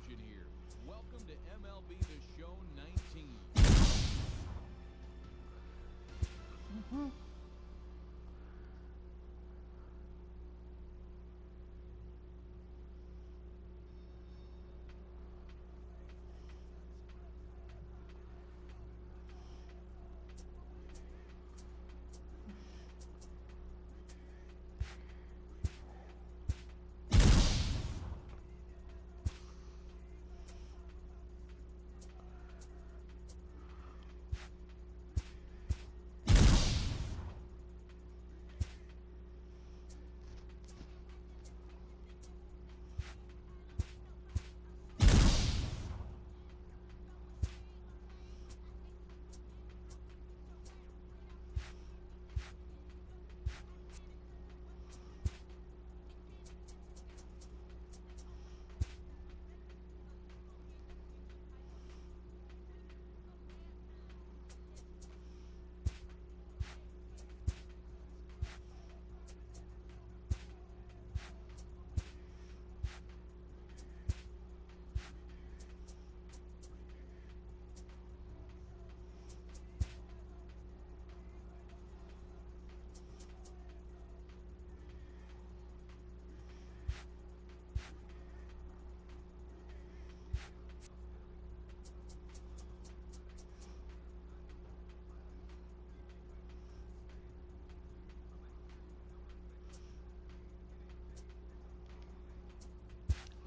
Here. Welcome to MLB The Show 19.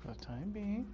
For the time being.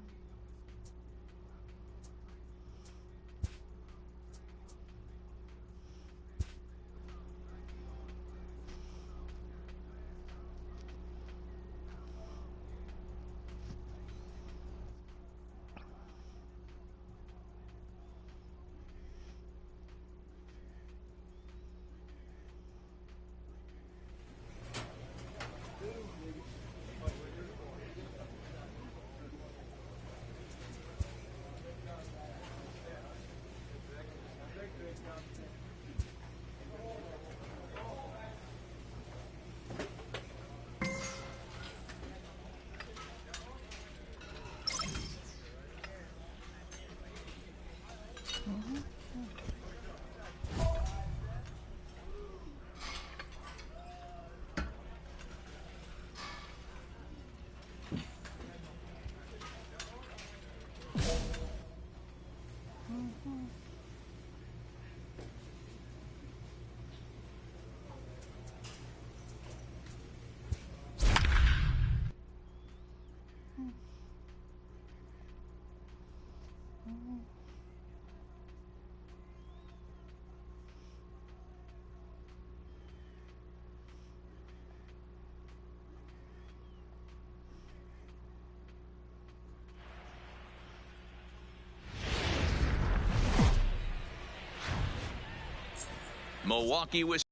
Milwaukee, Wisconsin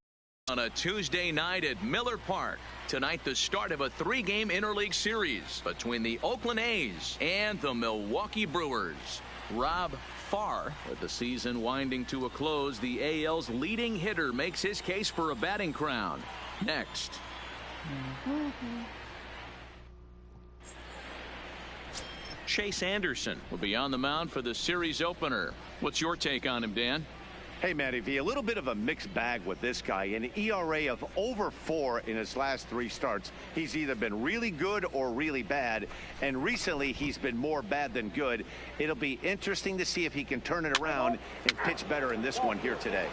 on a Tuesday night at Miller Park. Tonight, the start of a three-game interleague series between the Oakland A's and the Milwaukee Brewers. Rob Farr, with the season winding to a close, the AL's leading hitter makes his case for a batting crown. Next. Chase Anderson will be on the mound for the series opener. What's your take on him, Dan? Hey, Matty V, a little bit of a mixed bag with this guy. An ERA of over 4 in his last 3 starts. He's either been really good or really bad, and recently he's been more bad than good. It'll be interesting to see if he can turn it around and pitch better in this one here today.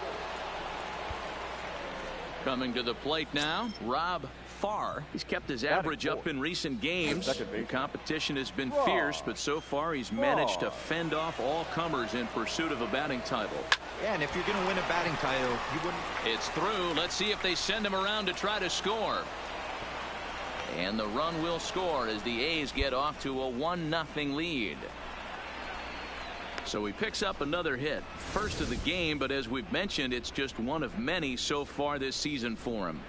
Coming to the plate now, Rob Farr. He's kept his average up in recent games. The competition has been fierce, but so far he's managed to fend off all comers in pursuit of a batting title. Yeah, and if you're going to win a batting title, you wouldn't. It's through. Let's see if they send him around to try to score. And the run will score as the A's get off to a 1-0 lead. So he picks up another hit. First of the game, but as we've mentioned, it's just one of many so far this season for him.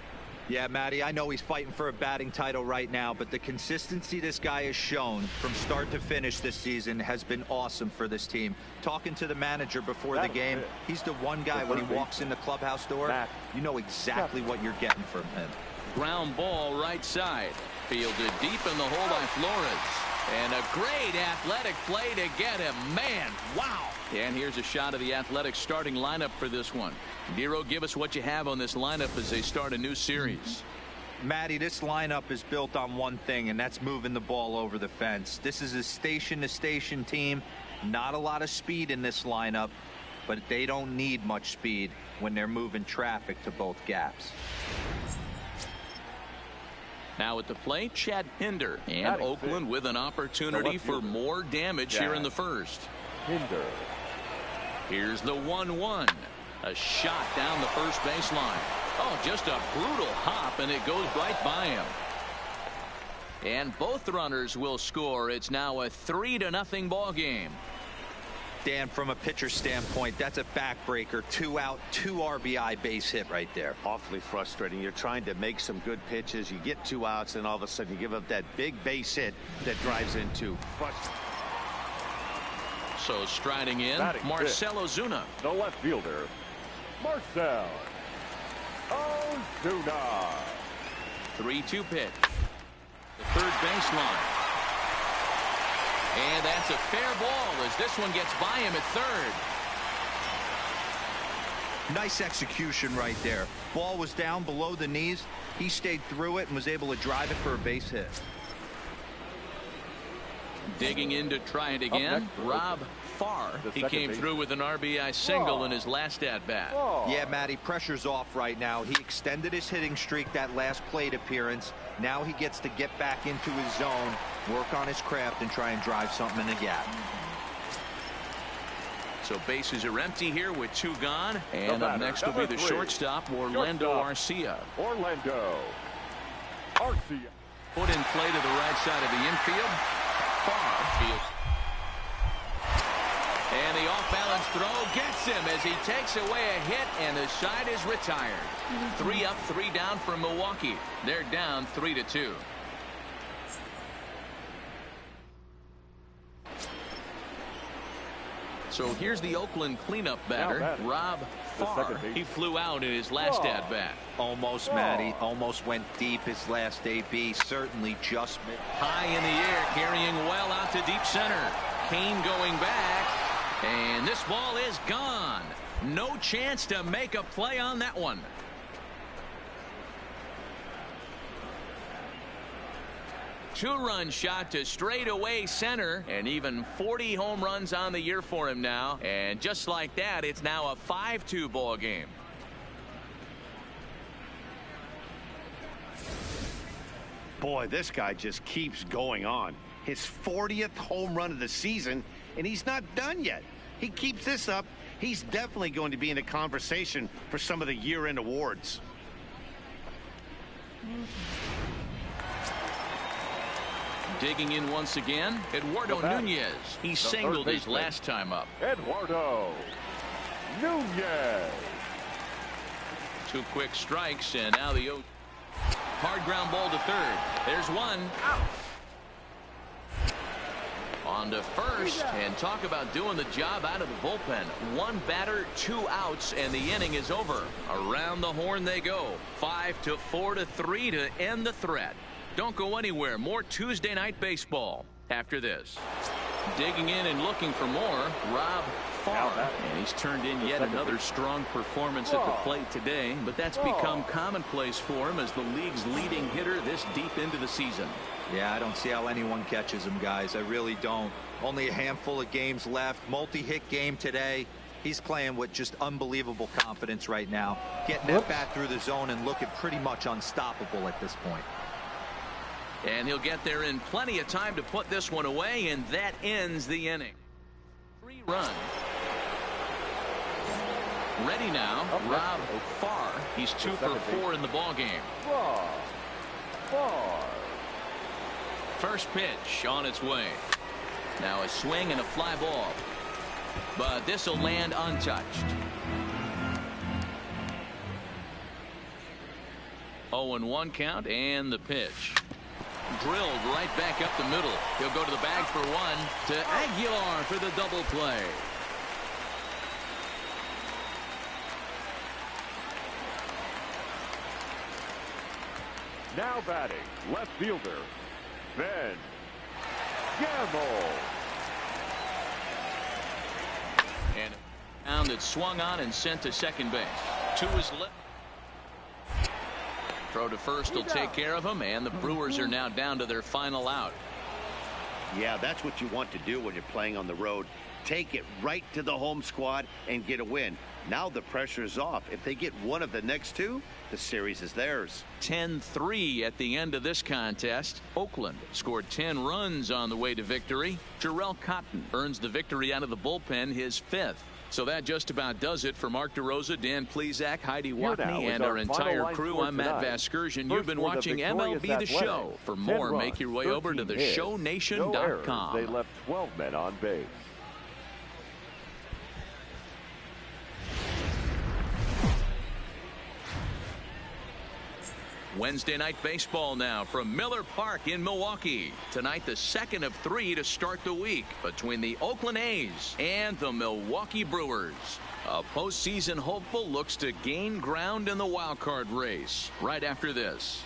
Yeah, Matty, I know he's fighting for a batting title right now, but the consistency this guy has shown from start to finish this season has been awesome for this team. Talking to the manager before the game, he's the one guy when he walks in the clubhouse door, you know exactly what you're getting from him. Ground ball right side. Fielded deep in the hole by Flores. And a great athletic play to get him. Man, wow. And here's a shot of the Athletics starting lineup for this one. Nero, give us what you have on this lineup as they start a new series. Matty, this lineup is built on one thing, and that's moving the ball over the fence. This is a station-to-station team. Not a lot of speed in this lineup, but they don't need much speed when they're moving traffic to both gaps. Now at the plate, Chad Pinder. And Oakland with an opportunity for more damage here in the first. Pinder. Here's the 1-1. A shot down the first baseline. Oh, just a brutal hop, and it goes right by him. And both runners will score. It's now a 3-0 ball game. Dan, from a pitcher standpoint, that's a backbreaker. 2 out, 2 RBI base hit right there. Awfully frustrating. You're trying to make some good pitches. You get 2 outs, and all of a sudden you give up that big base hit that drives into frustration. So striding in, Marcell Ozuna. The left fielder, Marcell Ozuna. 3-2 pitch. The third baseline. And that's a fair ball as this one gets by him at third. Nice execution right there. Ball was down below the knees. He stayed through it and was able to drive it for a base hit. Digging in to try it again, Rob Farr. He came through with an RBI single in his last at-bat. Yeah, Matty, pressure's off right now. He extended his hitting streak that last plate appearance. Now he gets to get back into his zone, work on his craft, and try and drive something in the gap. So bases are empty here with 2 gone. And up next will be the shortstop, Orlando Arcia. Orlando Arcia. Put in play to the right side of the infield. Farr field. And the off-balance throw gets him as he takes away a hit, and the side is retired. 3 up, 3 down for Milwaukee. They're down 3-2. So here's the Oakland cleanup batter, Rob Farr. He flew out in his last at-bat. Almost, Matty. Almost went deep his last AB. Certainly just high in the air, carrying well out to deep center. Kane going back. And this ball is gone. No chance to make a play on that one. Two-run shot to straightaway center, and even 40 home runs on the year for him now. And just like that, it's now a 5-2 ball game. Boy, this guy just keeps going on. His 40th home run of the season, and he's not done yet. He keeps this up, he's definitely going to be in the conversation for some of the year-end awards. Digging in once again, Eduardo Nunez. He singled his last time up. Eduardo Nunez. 2 quick strikes, and now the hard ground ball to third. There's one. Out. On to first, and talk about doing the job out of the bullpen. 1 batter, 2 outs, and the inning is over. Around the horn they go. 5-4-3 to end the threat. Don't go anywhere. More Tuesday night baseball after this. Digging in and looking for more, Rob Farr. And he's turned in yet another strong performance at the plate today, but that's become commonplace for him as the league's leading hitter this deep into the season. Yeah, I don't see how anyone catches him, guys. I really don't. Only a handful of games left. Multi-hit game today. He's playing with just unbelievable confidence right now, getting that bat through the zone and looking pretty much unstoppable at this point. And he'll get there in plenty of time to put this one away, and that ends the inning. 3 runs. Ready now, Rob Farr. He's 2 for 4 in the ballgame. Farr. First pitch on its way. Now a swing and a fly ball. But this will land untouched. 0-1 count, and the pitch. Drilled right back up the middle. He'll go to the bag for 1 to Aguilar for the double play. Now batting, left fielder, Ben Gamble. And a pound that swung on and sent to second base. To his left. Throw to first will take care of him, and the Brewers are now down to their final out. Yeah, that's what you want to do when you're playing on the road. Take it right to the home squad and get a win. Now the pressure is off. If they get one of the next 2, the series is theirs. 10-3 at the end of this contest. Oakland scored 10 runs on the way to victory. Jarrell Cotton earns the victory out of the bullpen, his 5th. So that just about does it for Mark DeRosa, Dan Plezak, Heidi Watney, and our entire crew. I'm Matt Vasgersian. You've been watching MLB The Show. For more, make your way over to theshownation.com. They left 12 men on base. Wednesday night baseball now from Miller Park in Milwaukee. Tonight, the second of 3 to start the week between the Oakland A's and the Milwaukee Brewers. A postseason hopeful looks to gain ground in the wild card race right after this.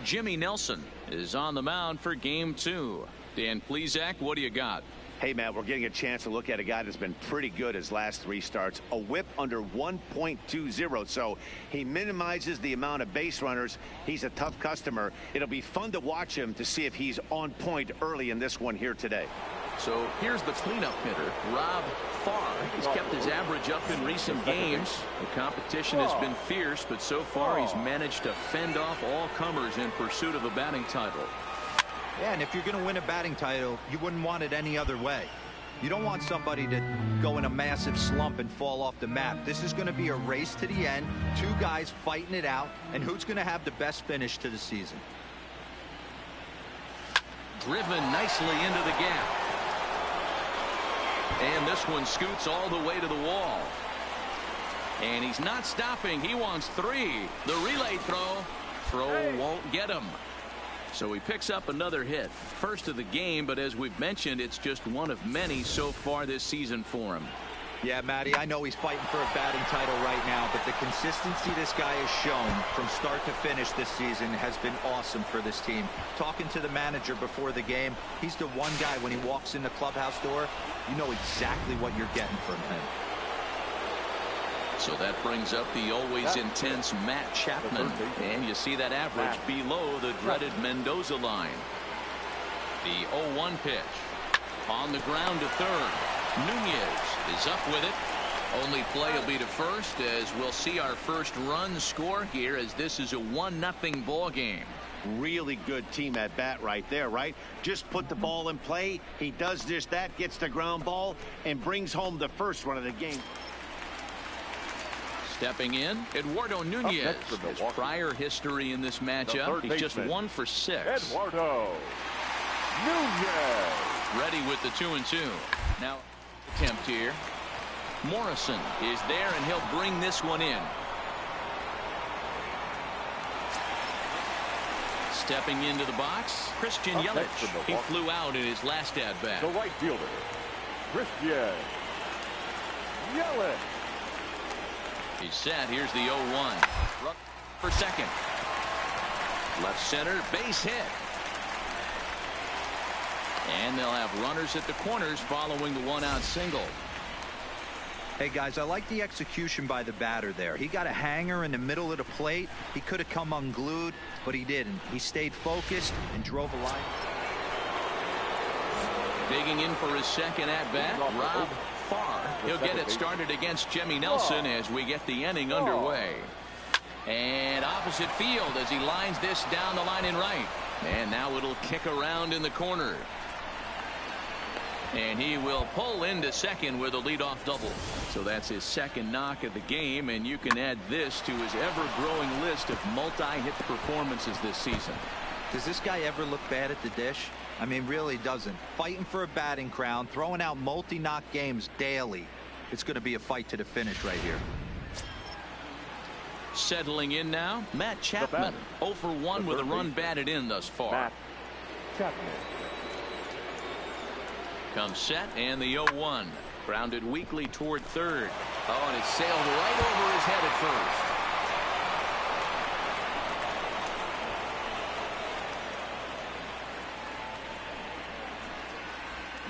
Jimmy Nelson is on the mound for game 2. Dan Plezak, what do you got? Hey, Matt, we're getting a chance to look at a guy that's been pretty good his last 3 starts. A whip under 1.20, so he minimizes the amount of base runners. He's a tough customer. It'll be fun to watch him to see if he's on point early in this one here today. So here's the cleanup hitter, Rob Farr. He's kept his average up in recent games. The competition has been fierce, but so far he's managed to fend off all comers in pursuit of a batting title. Yeah, and if you're going to win a batting title, you wouldn't want it any other way. You don't want somebody to go in a massive slump and fall off the map. This is going to be a race to the end, 2 guys fighting it out, and who's going to have the best finish to the season. Driven nicely into the gap. And this one scoots all the way to the wall. And he's not stopping. He wants 3. The relay throw won't get him. So he picks up another hit. First of the game, but as we've mentioned, it's just one of many so far this season for him. Yeah, Matty, I know he's fighting for a batting title right now, but the consistency this guy has shown from start to finish this season has been awesome for this team. Talking to the manager before the game, he's the one guy when he walks in the clubhouse door, you know exactly what you're getting from him. So that brings up the always intense Matt Chapman. And you see that average below the dreaded Mendoza line. The 0-1 pitch. On the ground to third. Nunez is up with it. Only play will be to first, as we'll see our first run score here, as this is a 1-0 ball game. Really good team at bat right there, right? Just put the ball in play. He does just that, gets the ground ball, and brings home the first run of the game. Stepping in, Eduardo Nunez. His prior history in this matchup, he's just 1 for 6. Eduardo Nunez. Ready with the 2-2. Now, attempt here. Morrison is there, and he'll bring this one in. Stepping into the box, Christian Yelich. He flew out in his last at-bat. The right fielder, Christian Yelich. He's set. Here's the 0-1. For second. Left center, base hit. And they'll have runners at the corners following the 1-out single. Hey, guys, I like the execution by the batter there. He got a hanger in the middle of the plate. He could have come unglued, but he didn't. He stayed focused and drove a line. Digging in for his second at-bat, Rob Farr. He'll get it started against Jimmy Nelson as we get the inning underway. And opposite field as he lines this down the line in right. And now it'll kick around in the corner. And he will pull into second with a leadoff double. So that's his second knock of the game, and you can add this to his ever-growing list of multi-hit performances this season. Does this guy ever look bad at the dish? I mean, really doesn't. Fighting for a batting crown, throwing out multi-knock games daily. It's going to be a fight to the finish right here. Settling in now, Matt Chapman. 0 for 1 with a run batted in thus far. Matt Chapman. Comes set, and the 0-1. Grounded weakly toward third. Oh, and it sailed right over his head at first.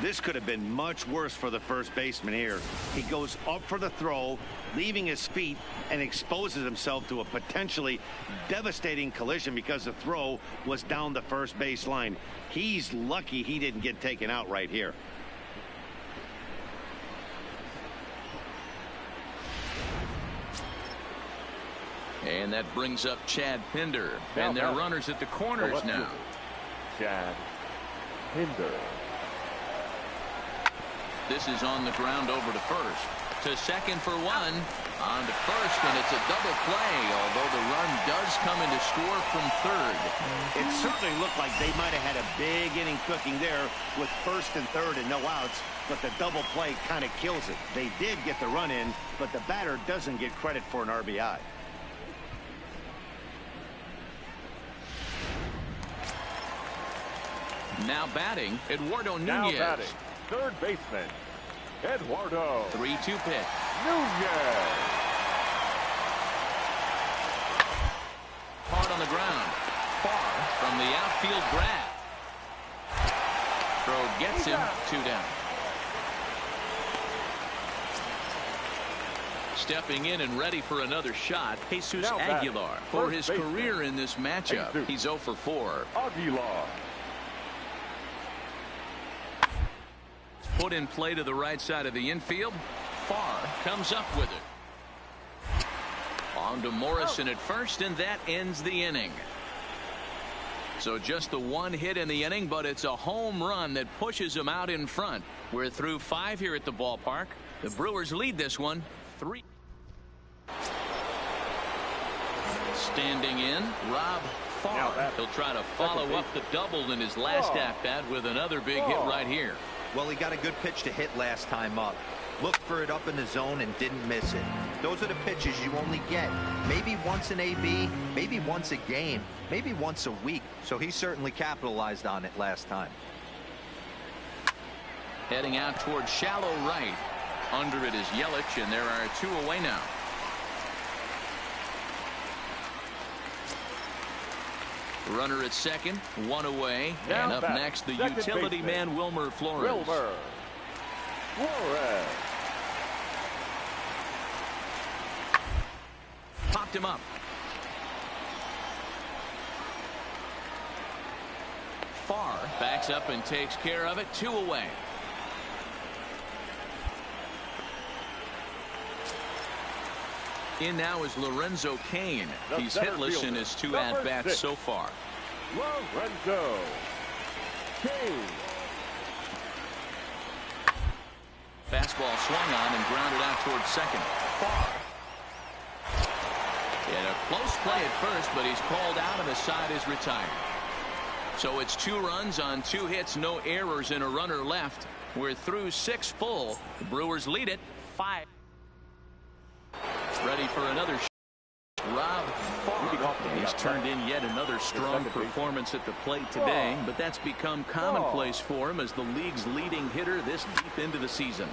This could have been much worse for the first baseman here. He goes up for the throw, leaving his feet, and exposes himself to a potentially devastating collision because the throw was down the first base line. He's lucky he didn't get taken out right here. And that brings up Chad Pinder. And they're runners at the corners now. Chad Pinder. This is on the ground over to first. To second for one. On to first, and it's a double play, although the run does come in to score from third. It certainly looked like they might have had a big inning cooking there with first and third and no outs, but the double play kind of kills it. They did get the run in, but the batter doesn't get credit for an RBI. Now batting, Eduardo Nunez. Now batting, third baseman, Eduardo. 3-2 pitch. Nunez. Hard on the ground. Far from the outfield grab. Throw gets him. 2 down. Stepping in and ready for another shot, Jesus Aguilar. For his career in this matchup, he's 0 for 4. Aguilar. Put in play to the right side of the infield. Farr comes up with it. On to Morrison at first, and that ends the inning. So just the one hit in the inning, but it's a home run that pushes him out in front. We're through 5 here at the ballpark. The Brewers lead this one 3. Standing in, Rob Farr. He'll try to follow up the double in his last at-bat with another big hit right here. Well, he got a good pitch to hit last time up. Looked for it up in the zone and didn't miss it. Those are the pitches you only get maybe once an AB, maybe once a game, maybe once a week. So he certainly capitalized on it last time. Heading out towards shallow right. Under it is Yelich, and there are 2 away now. Runner at second, 1 away. Now and up next, the utility man, Wilmer Flores. Wilmer Flores. Popped him up. Farr backs up and takes care of it. 2 away. In now is Lorenzo Cain. He's hitless in his 2 at-bats so far. Lorenzo Cain. Fastball swung on and grounded out towards second. Farr. And a close play at first, but he's called out and the side is retired. So it's 2 runs on 2 hits, no errors, and a runner left. We're through 6 full. The Brewers lead it 5. Ready for another Rob Farr. He's turned in yet another strong performance at the plate today, but that's become commonplace for him as the league's leading hitter this deep into the season.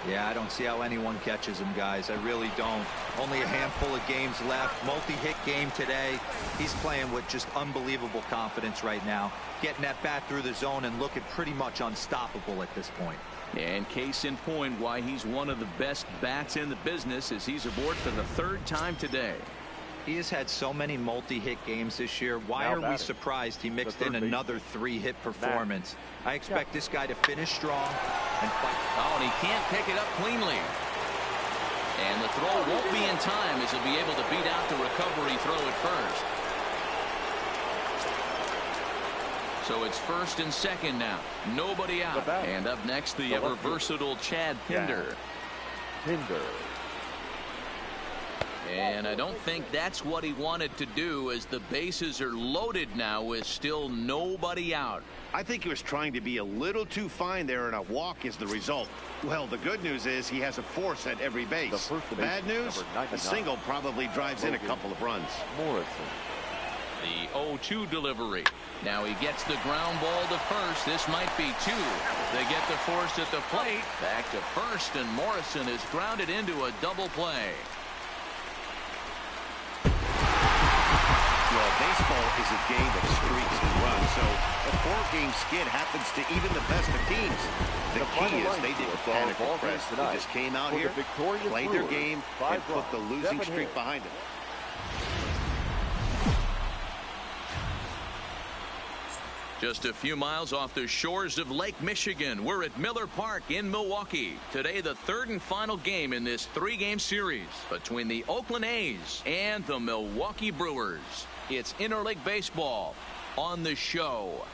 Yeah, I don't see how anyone catches him, guys. I really don't. Only a handful of games left. Multi-hit game today. He's playing with just unbelievable confidence right now. Getting that bat through the zone and looking pretty much unstoppable at this point. And case in point why he's one of the best bats in the business as he's aboard for the third time today. He has had so many multi-hit games this year. Why are we surprised he mixed in another 3-hit performance? I expect this guy to finish strong and fight. Oh, and he can't pick it up cleanly. And the throw won't be in time as he'll be able to beat out the recovery throw at first. So it's first and second now. Nobody out. And up next, the ever versatile Chad Pinder. And I don't think that's what he wanted to do, as the bases are loaded now with still nobody out. I think he was trying to be a little too fine there, and a walk is the result. Well, the good news is he has a force at every base. Bad news, a single probably drives in a couple of runs. The 0-2 delivery. Now he gets the ground ball to first. This might be two. They get the force at the plate. Back to first, and Morrison is grounded into a double play. Well, baseball is a game of streaks and runs, so a 4-game skid happens to even the best of teams. The key is they didn't panic or press. They just came out here, played their game, and put the losing streak behind them. Just a few miles off the shores of Lake Michigan, we're at Miller Park in Milwaukee. Today, the third and final game in this 3-game series between the Oakland A's and the Milwaukee Brewers. It's interleague baseball on the show.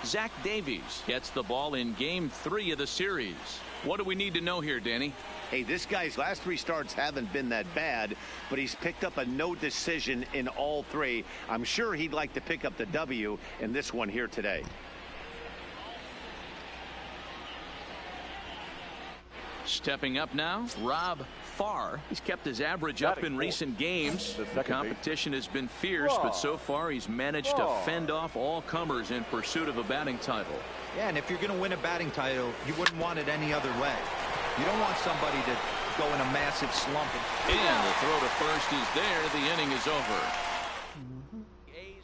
Zach Davies gets the ball in game 3 of the series. What do we need to know here, Danny? Hey, this guy's last 3 starts haven't been that bad, but he's picked up a no decision in all 3. I'm sure he'd like to pick up the W in this one here today. Stepping up now, Rob Farr. He's kept his average up in recent games. The competition has been fierce, but so far he's managed to fend off all comers in pursuit of a batting title. Yeah, and if you're going to win a batting title, you wouldn't want it any other way. You don't want somebody to go in a massive slump. And the throw to first is there. The inning is over.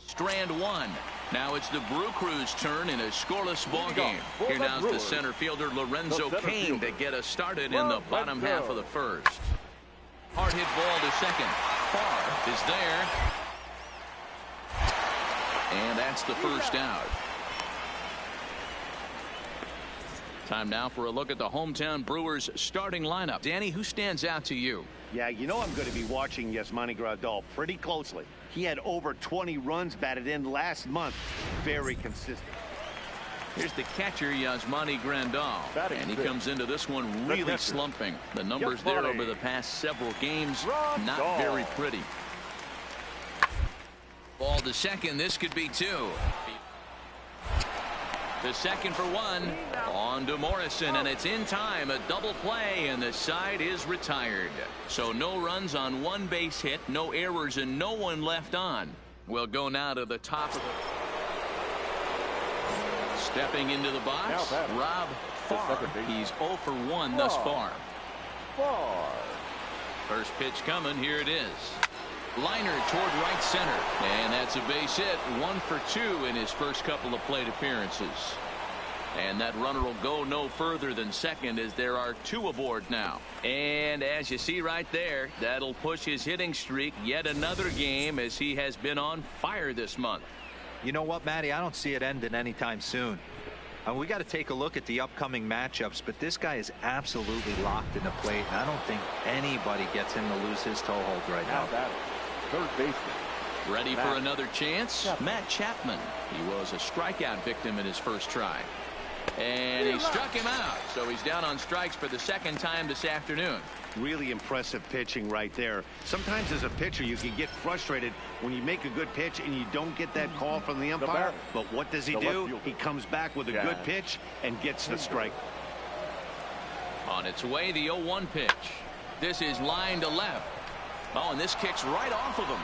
Strand 1. Now it's the Brew Crew's turn in a scoreless ball game. Here now's the center fielder Lorenzo Cain to get us started in the bottom half of the first. Hard hit ball to second. Farr is there. And that's the first out. Time now for a look at the hometown Brewers starting lineup. Danny, who stands out to you? Yeah, you know I'm going to be watching Yasmani Grandal pretty closely. He had over 20 runs batted in last month. Very consistent. Here's the catcher, Yasmani Grandal. And he comes into this one really slumping. The numbers there over the past several games, not very pretty. Ball to second. This could be 2. The second for 1. On to Morrison, and it's in time. A double play, and the side is retired. So no runs on 1 base hit, no errors, and no one left on. We'll go now to the top of the... Stepping into the box, Rob Farr. He's 0 for 1 thus far. First pitch coming. Here it is. Liner toward right center, and that's a base hit. 1 for 2 in his first couple of plate appearances. And that runner will go no further than second, as there are 2 aboard now. And as you see right there, that'll push his hitting streak yet another game, as he has been on fire this month. You know what, Matty? I don't see it ending anytime soon. We got to take a look at the upcoming matchups, but this guy is absolutely locked in the plate, and I don't think anybody gets him to lose his toehold right now. Third baseman. Ready for another chance? Matt Chapman. He was a strikeout victim in his first try. And he struck him out. So he's down on strikes for the second time this afternoon. Really impressive pitching right there. Sometimes as a pitcher you can get frustrated when you make a good pitch and you don't get that call from the umpire. But what does he do? He comes back with a good pitch and gets the strike. On its way, the 0-1 pitch. This is line to left. Oh, and this kicks right off of him.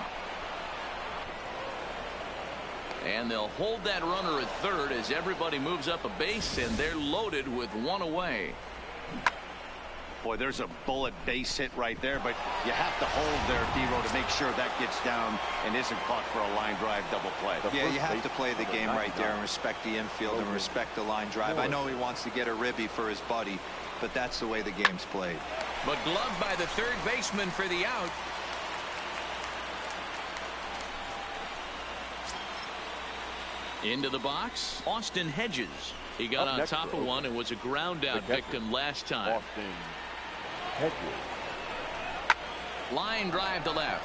And they'll hold that runner at third as everybody moves up a base, and they're loaded with 1 away. Boy, there's a bullet base hit right there, but you have to hold there, D-Row, to make sure that gets down and isn't caught for a line drive double play. Yeah, you have to play the game right there and respect the infield and respect the line drive. I know he wants to get a ribby for his buddy, but that's the way the game's played. But gloved by the third baseman for the out. Into the box, Austin Hedges. He got on top of one and was a ground out victim last time. Austin Hedges. Line drive to left.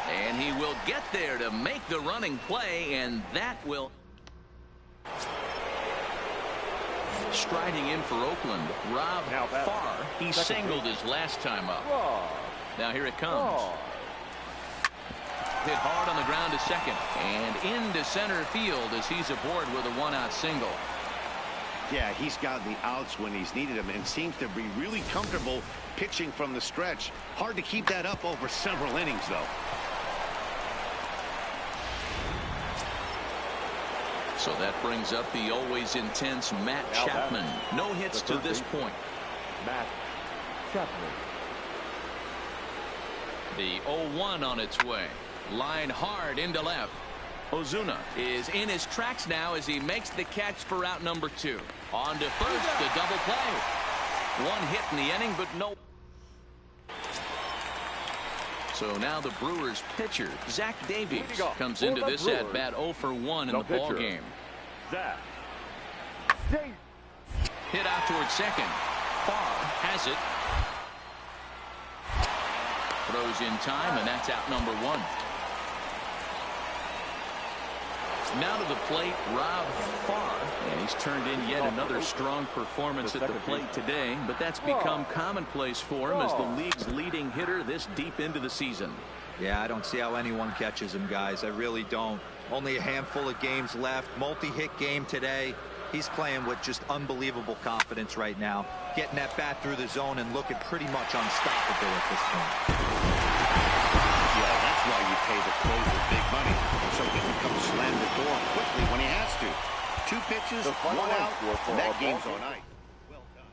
And he will get there to make the running play, and that will. Striding in for Oakland, Rob Farr. He singled his last time up. Now here it comes. Hit hard on the ground to second and into center field as he's aboard with a one-out single. Yeah, he's gotten the outs when he's needed them and seems to be really comfortable pitching from the stretch. Hard to keep that up over several innings, though. So that brings up the always intense Matt Chapman. No hits to this point. Matt Chapman. The 0-1 on its way. Line hard into left. Ozuna is in his tracks now as he makes the catch for out number 2. On to first, the double play. One hit in the inning, but no. So now the Brewers pitcher, Zach Davies, comes into this at bat 0 for 1 in the ball game. Zach. Hit out towards second. Farr has it. Throws in time, and that's out number 1. Now to the plate, Rob Farr, and he's turned in yet another strong performance at the plate today, but that's become commonplace for him as the league's leading hitter this deep into the season. Yeah, I don't see how anyone catches him, guys. I really don't. Only a handful of games left. Multi-hit game today. He's playing with just unbelievable confidence right now, getting that bat through the zone and looking pretty much unstoppable at this point. Yeah, that's why you pay the closer big money, so he can come slam the door quickly when he has to. 2 pitches, 1 out, and that game's on ice. Well done.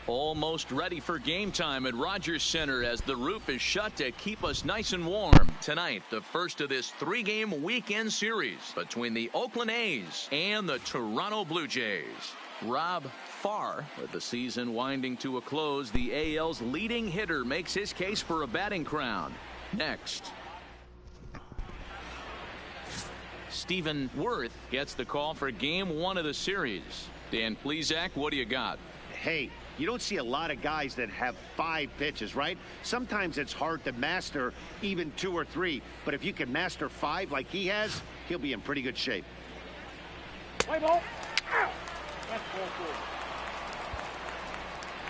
Almost ready for game time at Rogers Center as the roof is shut to keep us nice and warm. Tonight, the first of this 3-game weekend series between the Oakland A's and the Toronto Blue Jays. Rob Farr, with the season winding to a close, the AL's leading hitter makes his case for a batting crown. Next, Stephen Worth gets the call for game 1 of the series. Dan Plesac, what do you got? Hey, you don't see a lot of guys that have 5 pitches, right? Sometimes it's hard to master even 2 or 3, but if you can master 5 like he has, he'll be in pretty good shape. Play ball. That's ball four.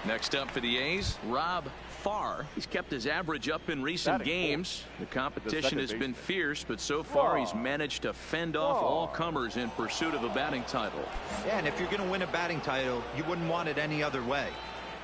Next up for the A's, Rob Farr. He's kept his average up in recent games. The competition has been fierce, but so far he's managed to fend off all comers in pursuit of a batting title. Yeah, and if you're going to win a batting title, you wouldn't want it any other way.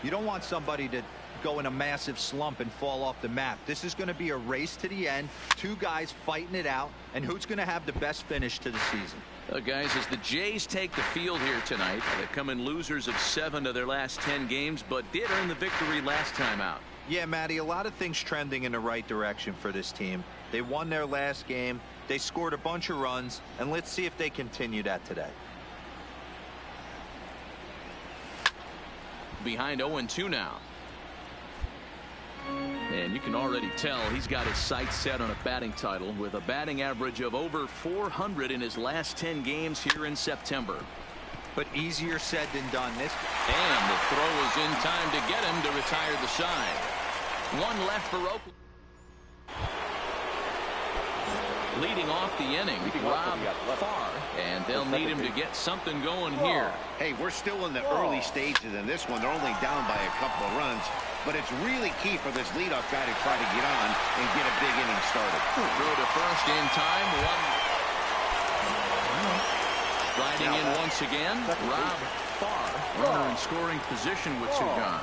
You don't want somebody to go in a massive slump and fall off the map. This is going to be a race to the end. Two guys fighting it out, and who's going to have the best finish to the season? Guys, as the Jays take the field here tonight, they come in losers of 7 of their last 10 games, but did earn the victory last time out. Yeah, Matty, a lot of things trending in the right direction for this team. They won their last game, they scored a bunch of runs, and let's see if they continue that today. Behind 0-2 now. And you can already tell he's got his sights set on a batting title with a batting average of over 400 in his last 10 games here in September. But easier said than done. And the throw is in time to get him to retire the side. One left for Oakland. Leading off the inning, Rob Farr, and they'll need him to get something going here. Hey, we're still in the early stages in this one. They're only down by a couple of runs, but it's really key for this leadoff guy to try to get on and get a big inning started. Throw to first in time. Riding in once again, Rob Farr, runner in scoring position with Sugan.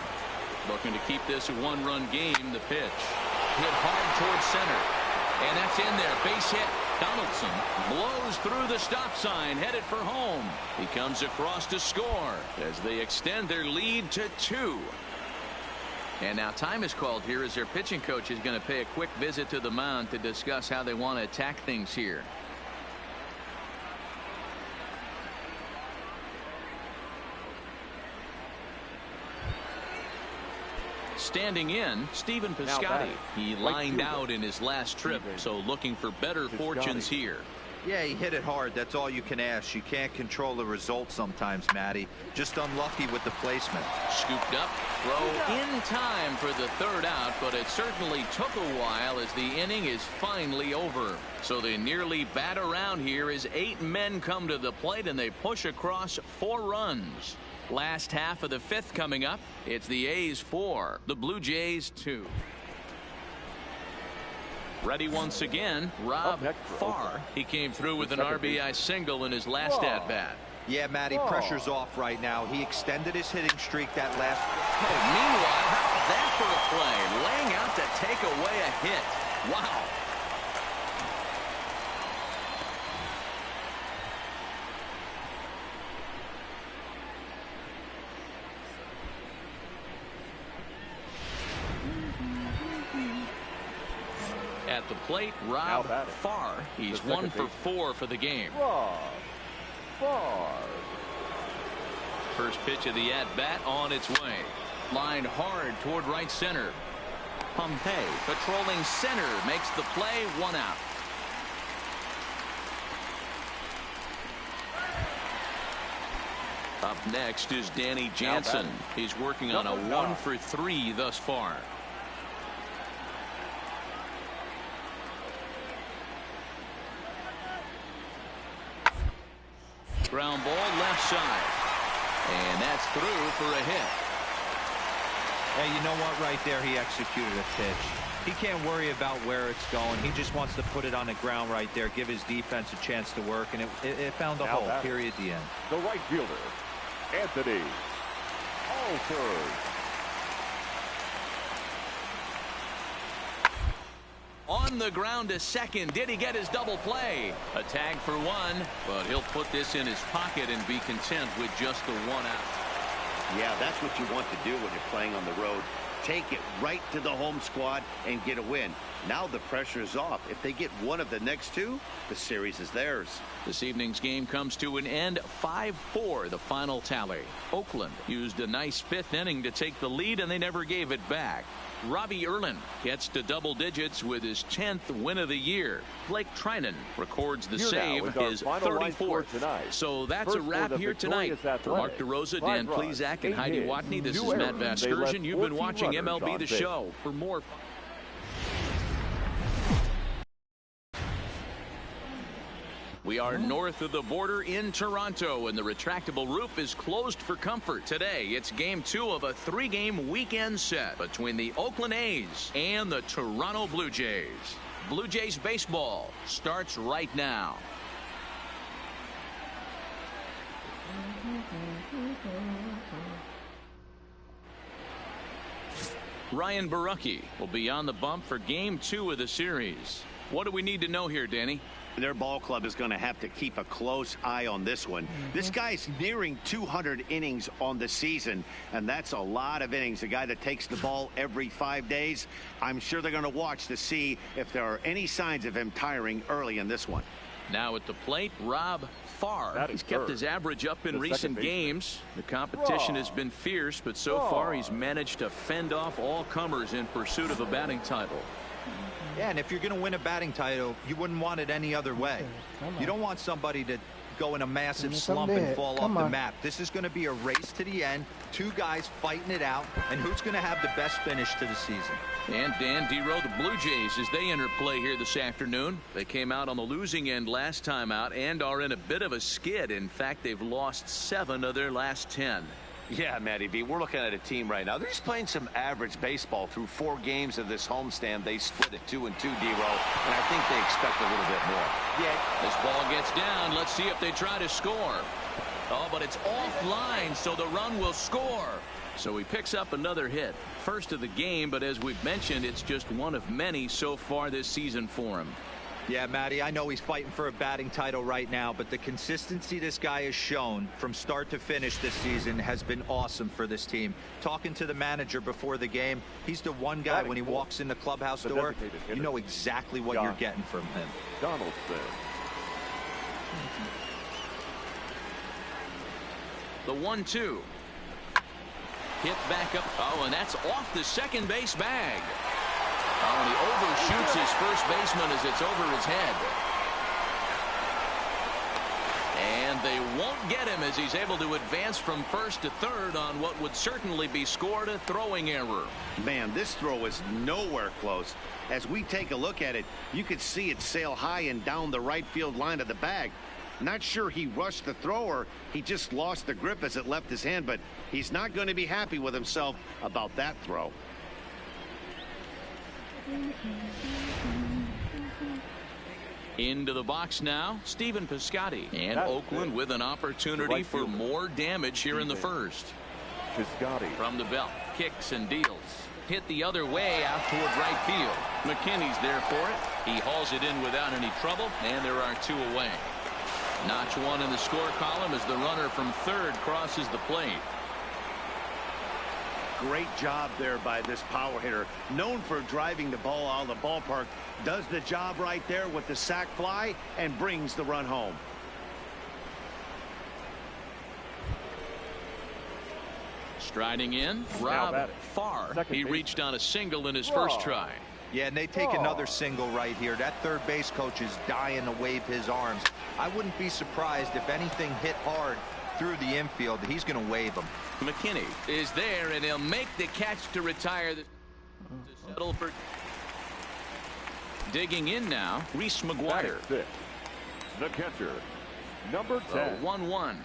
Looking to keep this a one-run game. The pitch hit hard towards center. And that's in there. Base hit. Donaldson blows through the stop sign, headed for home. He comes across to score as they extend their lead to 2. And now time is called here as their pitching coach is going to pay a quick visit to the mound to discuss how they want to attack things here. Standing in, Stephen Piscotty. He lined out in his last trip, so looking for better fortunes here. Yeah, he hit it hard. That's all you can ask. You can't control the result sometimes, Matty. Just unlucky with the placement. Scooped up, throw in time for the third out, but it certainly took a while as the inning is finally over. So they nearly bat around here as 8 men come to the plate and they push across 4 runs. Last half of the 5th coming up. It's the A's 4, the Blue Jays 2. Ready once again, Rob Farr. He came through with an RBI single in his last at-bat. Yeah, Matty, pressure's off right now. He extended his hitting streak that last. Oh, meanwhile, how about that for a play? Laying out to take away a hit. Wow. At the plate, Rob Farr. He's 1 for 4 for the game. Rob Farr. First pitch of the at-bat on its way. Lined hard toward right center. Pompey patrolling center makes the play. 1 out. Up next is Danny Jansen. He's working on a 1 for 3 thus far. Ground ball left side. And that's through for a hit. Hey, you know what? Right there, he executed a pitch. He can't worry about where it's going. He just wants to put it on the ground right there, give his defense a chance to work, and it found a hole, period, the end. The right fielder, Anthony Alford. On the ground to second. Did he get his double play? A tag for 1, but he'll put this in his pocket and be content with just the 1 out. Yeah, that's what you want to do when you're playing on the road. Take it right to the home squad and get a win. Now the pressure is off. If they get one of the next 2, the series is theirs. This evening's game comes to an end. 5-4 the final tally. Oakland used a nice 5th inning to take the lead, and they never gave it back. Robbie Erlin gets to double digits with his 10th win of the year. Blake Trinan records the save, his 34th. So that's a wrap here tonight. For Mark DeRosa, Dan Plezak, and Heidi Watney, this is Matt Vasgersian. You've been watching MLB The Show. For more We are north of the border in Toronto, and the retractable roof is closed for comfort. Today, it's game 2 of a 3-game weekend set between the Oakland A's and the Toronto Blue Jays. Blue Jays baseball starts right now. Ryan Borucki will be on the bump for game 2 of the series. What do we need to know here, Danny? Their ball club is going to have to keep a close eye on this one. This guy's nearing 200 innings on the season, and that's a lot of innings. A guy that takes the ball every 5 days. I'm sure they're going to watch to see if there are any signs of him tiring early in this one. Now at the plate, Rob Farr. He's kept his average up in recent games. The competition has been fierce, but so far he's managed to fend off all comers in pursuit of a batting title. Yeah, and if you're going to win a batting title, you wouldn't want it any other way. You don't want somebody to go in a massive slump and fall off the map. This is going to be a race to the end. 2 guys fighting it out, and who's going to have the best finish to the season? And Dan Dero, the Blue Jays, as they enter play here this afternoon. They came out on the losing end last time out and are in a bit of a skid. In fact, they've lost 7 of their last 10. Yeah, Matty B, we're looking at a team right now. They're just playing some average baseball through 4 games of this homestand. They split at 2-2, Dero, and I think they expect a little bit more. Yeah, this ball gets down. Let's see if they try to score. Oh, but it's offline, so the run will score. So he picks up another hit. First of the game, but as we've mentioned, it's just one of many so far this season for him. Yeah, Matty, I know he's fighting for a batting title right now, but the consistency this guy has shown from start to finish this season has been awesome for this team. Talking to the manager before the game, he's the one guy when he walks in the clubhouse door, you know exactly what you're getting from him. Donaldson. The 1-2. Hit back up. Oh, and that's off the second base bag. Oh, and he overshoots his first baseman as it's over his head. And they won't get him as he's able to advance from first to third on what would certainly be scored a throwing error. Man, this throw is nowhere close. As we take a look at it, you could see it sail high and down the right field line of the bag. Not sure he rushed the thrower. He just lost the grip as it left his hand, but he's not going to be happy with himself about that throw. Into the box now, Stephen Piscotty. And Oakland with an opportunity for more damage here in the first. Piscotty. From the belt, kicks and deals. Hit the other way out toward right field. McKinney's there for it. He hauls it in without any trouble, and there are 2 away. Notch 1 in the score column as the runner from third crosses the plate. Great job there by this power hitter, known for driving the ball out of the ballpark. Does the job right there with the sac fly and brings the run home. Striding in, Rob Farr. He reached on a single in his first try. Yeah, and they take another single right here. That third base coach is dying to wave his arms. I wouldn't be surprised if anything hit hard through the infield. He's going to wave them. McKinney is there, and he'll make the catch to retire. To settle for. Digging in now, Reese McGuire. The catcher, number 10. 1-1.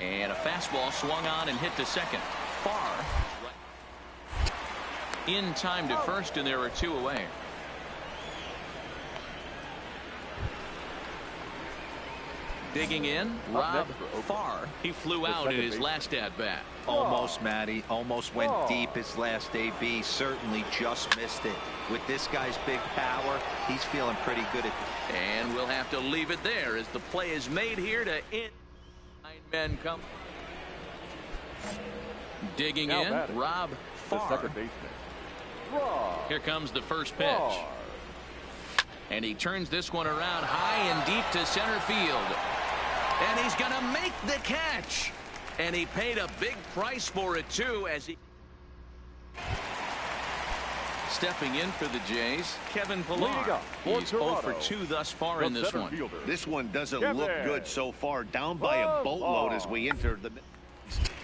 And a fastball swung on and hit to second. Farr in time to first, and there are 2 away. Digging in, Rob Farr. He flew out in his last at-bat. Almost, Matty. Almost went deep his last AB. Certainly just missed it. With this guy's big power, he's feeling pretty good at it. And we'll have to leave it there as the play is made here to end. 9 men come. Digging in, Rob Farr. The second baseman. Here comes the first pitch. And he turns this one around high and deep to center field. And he's going to make the catch. And he paid a big price for it, too, as he... Stepping in for the Jays, Kevin Pillar. He's 0 for 2 thus far in this one. This one doesn't look good so far. Down by a boatload as we enter the...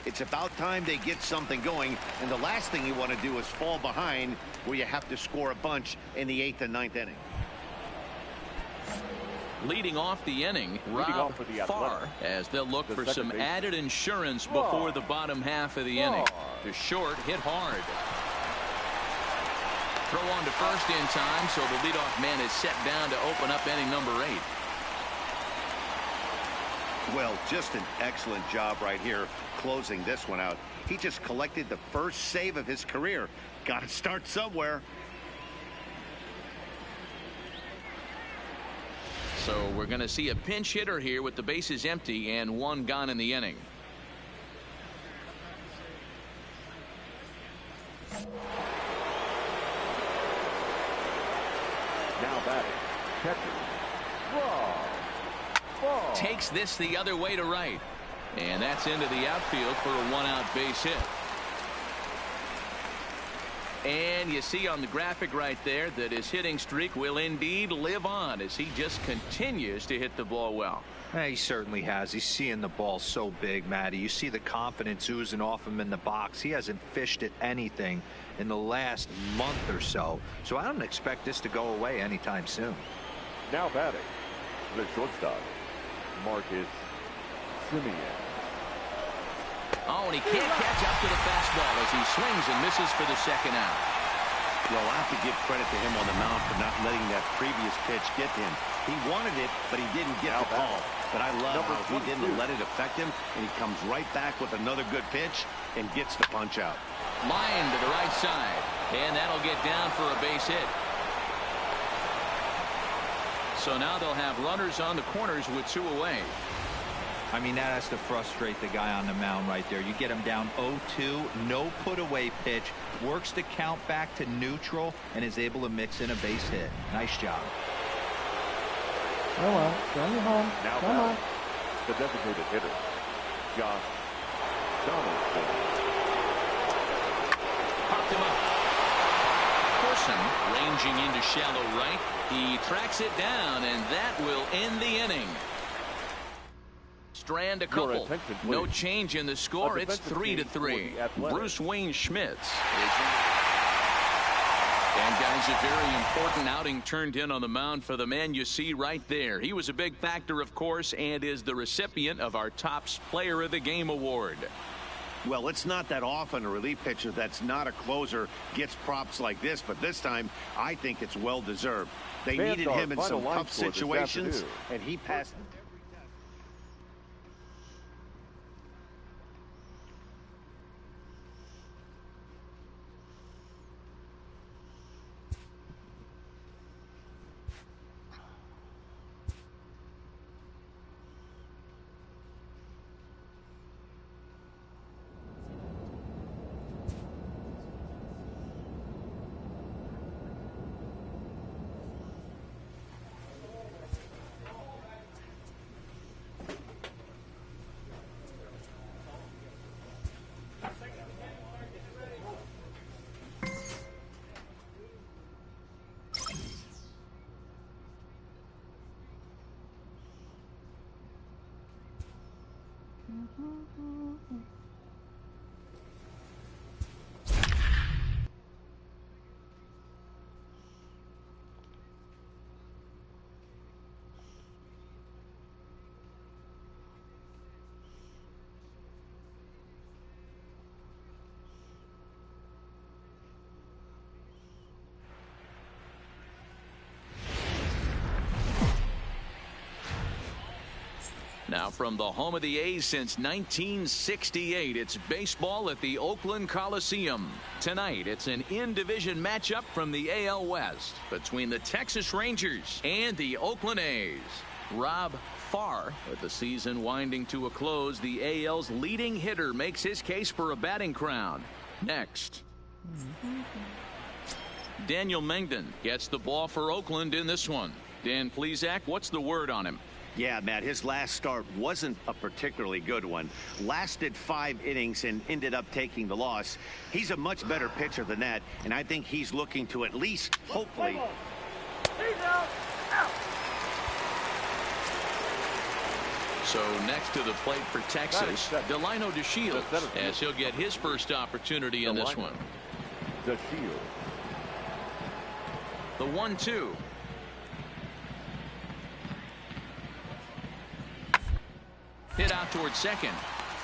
It's about time they get something going, and the last thing you want to do is fall behind where you have to score a bunch in the 8th and 9th inning. Leading off the inning, Rob Farr, as they'll look for some added insurance before the bottom half of the inning. To short, hit hard. Throw on to first in time, so the leadoff man is set down to open up inning number 8. Well, just an excellent job right here closing this one out. He just collected the first save of his career. Got to start somewhere. So we're going to see a pinch hitter here with the bases empty and 1 gone in the inning. Now batting, catcher, Farr. Takes this the other way to right. And that's into the outfield for a 1-out base hit. And you see on the graphic right there that his hitting streak will indeed live on as he just continues to hit the ball well. He certainly has. He's seeing the ball so big, Matty. You see the confidence oozing off him in the box. He hasn't fished at anything in the last month or so. So I don't expect this to go away anytime soon. Now batting, the shortstop, Marcus Semien. Oh, and he can't catch up to the fastball as he swings and misses for the second out. Well, I have to give credit to him on the mound for not letting that previous pitch get to him. He wanted it, but he didn't get the call. But I love how he didn't let it affect him, and he comes right back with another good pitch and gets the punch out. Line to the right side, and that'll get down for a base hit. So now they'll have runners on the corners with 2 away. I mean, that has to frustrate the guy on the mound right there. You get him down 0-2, no put away pitch, works the count back to neutral, and is able to mix in a base hit. Nice job. Oh well, send you home. Now Come on. the designated hitter, Josh Donaldson. Popped him up. Corson ranging into shallow right. He tracks it down, and that will end the inning. Strand a couple. No change in the score. It's 3-3. Bruce Wayne Schmitz. And guys, a very important outing turned in on the mound for the man you see right there. He was a big factor, of course, and is the recipient of our Topps Player of the Game award. Well, it's not that often a relief pitcher that's not a closer gets props like this, but this time I think it's well deserved. They needed him in some tough situations, and he passed. Now from the home of the A's since 1968, it's baseball at the Oakland Coliseum. Tonight, it's an in-division matchup from the AL West between the Texas Rangers and the Oakland A's. Rob Farr, with the season winding to a close, the AL's leading hitter makes his case for a batting crown. Next. Daniel Mengden gets the ball for Oakland in this one. Dan Plesac, what's the word on him? Yeah, Matt, his last start wasn't a particularly good one. Lasted 5 innings and ended up taking the loss. He's a much better pitcher than that, and I think he's looking to at least, hopefully. So next to the plate for Texas, Delino DeShields, as he'll get his first opportunity in this one. DeShields. The 1-2. Hit out towards second.